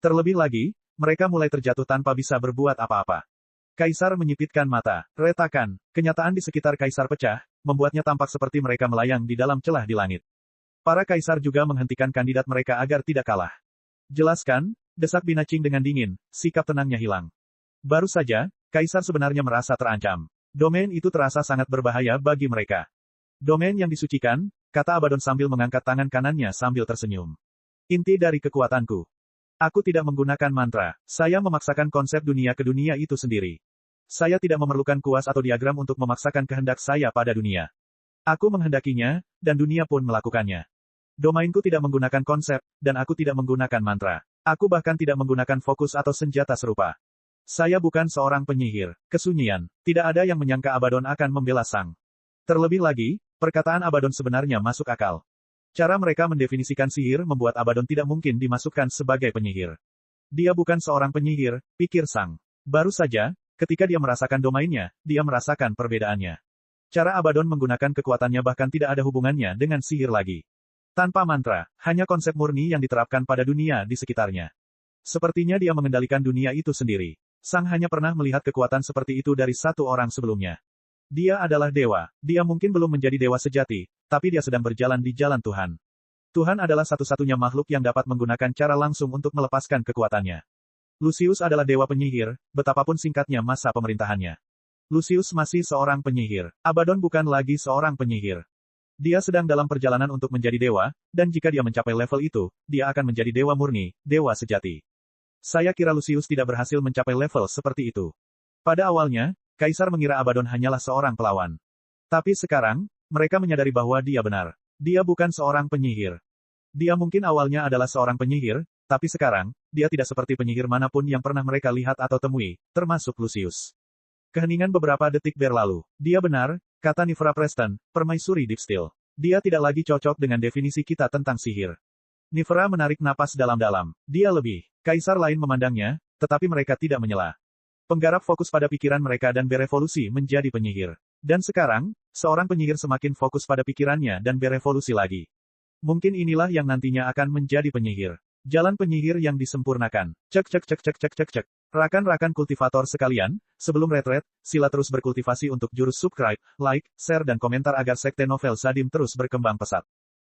Terlebih lagi, mereka mulai terjatuh tanpa bisa berbuat apa-apa. Kaisar menyipitkan mata. Retakan, kenyataan di sekitar kaisar pecah, membuatnya tampak seperti mereka melayang di dalam celah di langit. Para kaisar juga menghentikan kandidat mereka agar tidak kalah. Jelaskan, desak Bina Qing dengan dingin, sikap tenangnya hilang. Baru saja, kaisar sebenarnya merasa terancam. Domain itu terasa sangat berbahaya bagi mereka. Domain yang disucikan, kata Abaddon sambil mengangkat tangan kanannya sambil tersenyum. Inti dari kekuatanku. Aku tidak menggunakan mantra, saya memaksakan konsep dunia ke dunia itu sendiri. Saya tidak memerlukan kuas atau diagram untuk memaksakan kehendak saya pada dunia. Aku menghendakinya, dan dunia pun melakukannya. Domainku tidak menggunakan konsep, dan aku tidak menggunakan mantra. Aku bahkan tidak menggunakan fokus atau senjata serupa. Saya bukan seorang penyihir. Kesunyian. Tidak ada yang menyangka Abaddon akan membela Sang. Terlebih lagi, perkataan Abaddon sebenarnya masuk akal. Cara mereka mendefinisikan sihir membuat Abaddon tidak mungkin dimasukkan sebagai penyihir. Dia bukan seorang penyihir, pikir Sang. Baru saja, ketika dia merasakan domainnya, dia merasakan perbedaannya. Cara Abaddon menggunakan kekuatannya bahkan tidak ada hubungannya dengan sihir lagi. Tanpa mantra, hanya konsep murni yang diterapkan pada dunia di sekitarnya. Sepertinya dia mengendalikan dunia itu sendiri. Sang hanya pernah melihat kekuatan seperti itu dari satu orang sebelumnya. Dia adalah dewa. Dia mungkin belum menjadi dewa sejati, tapi dia sedang berjalan di jalan Tuhan. Tuhan adalah satu-satunya makhluk yang dapat menggunakan cara langsung untuk melepaskan kekuatannya. Lucius adalah dewa penyihir, betapapun singkatnya masa pemerintahannya. Lucius masih seorang penyihir. Abaddon bukan lagi seorang penyihir. Dia sedang dalam perjalanan untuk menjadi dewa, dan jika dia mencapai level itu, dia akan menjadi dewa murni, dewa sejati. Saya kira Lucius tidak berhasil mencapai level seperti itu. Pada awalnya, Kaisar mengira Abaddon hanyalah seorang pelawan. Tapi sekarang, mereka menyadari bahwa dia benar. Dia bukan seorang penyihir. Dia mungkin awalnya adalah seorang penyihir, tapi sekarang, dia tidak seperti penyihir manapun yang pernah mereka lihat atau temui, termasuk Lucius. Keheningan beberapa detik berlalu. Dia benar, kata Nifra Preston, permaisuri Deep Steel. Dia tidak lagi cocok dengan definisi kita tentang sihir. Nifra menarik napas dalam-dalam. Dia lebih. Kaisar lain memandangnya, tetapi mereka tidak menyela. Penggarap fokus pada pikiran mereka dan berevolusi menjadi penyihir. Dan sekarang, seorang penyihir semakin fokus pada pikirannya dan berevolusi lagi. Mungkin inilah yang nantinya akan menjadi penyihir. Jalan penyihir yang disempurnakan. Cek cek cek cek cek cek cek. Rakan-rakan kultivator sekalian, sebelum retret, sila terus berkultivasi untuk jurus subscribe, like, share dan komentar agar sekte novel Sadim terus berkembang pesat.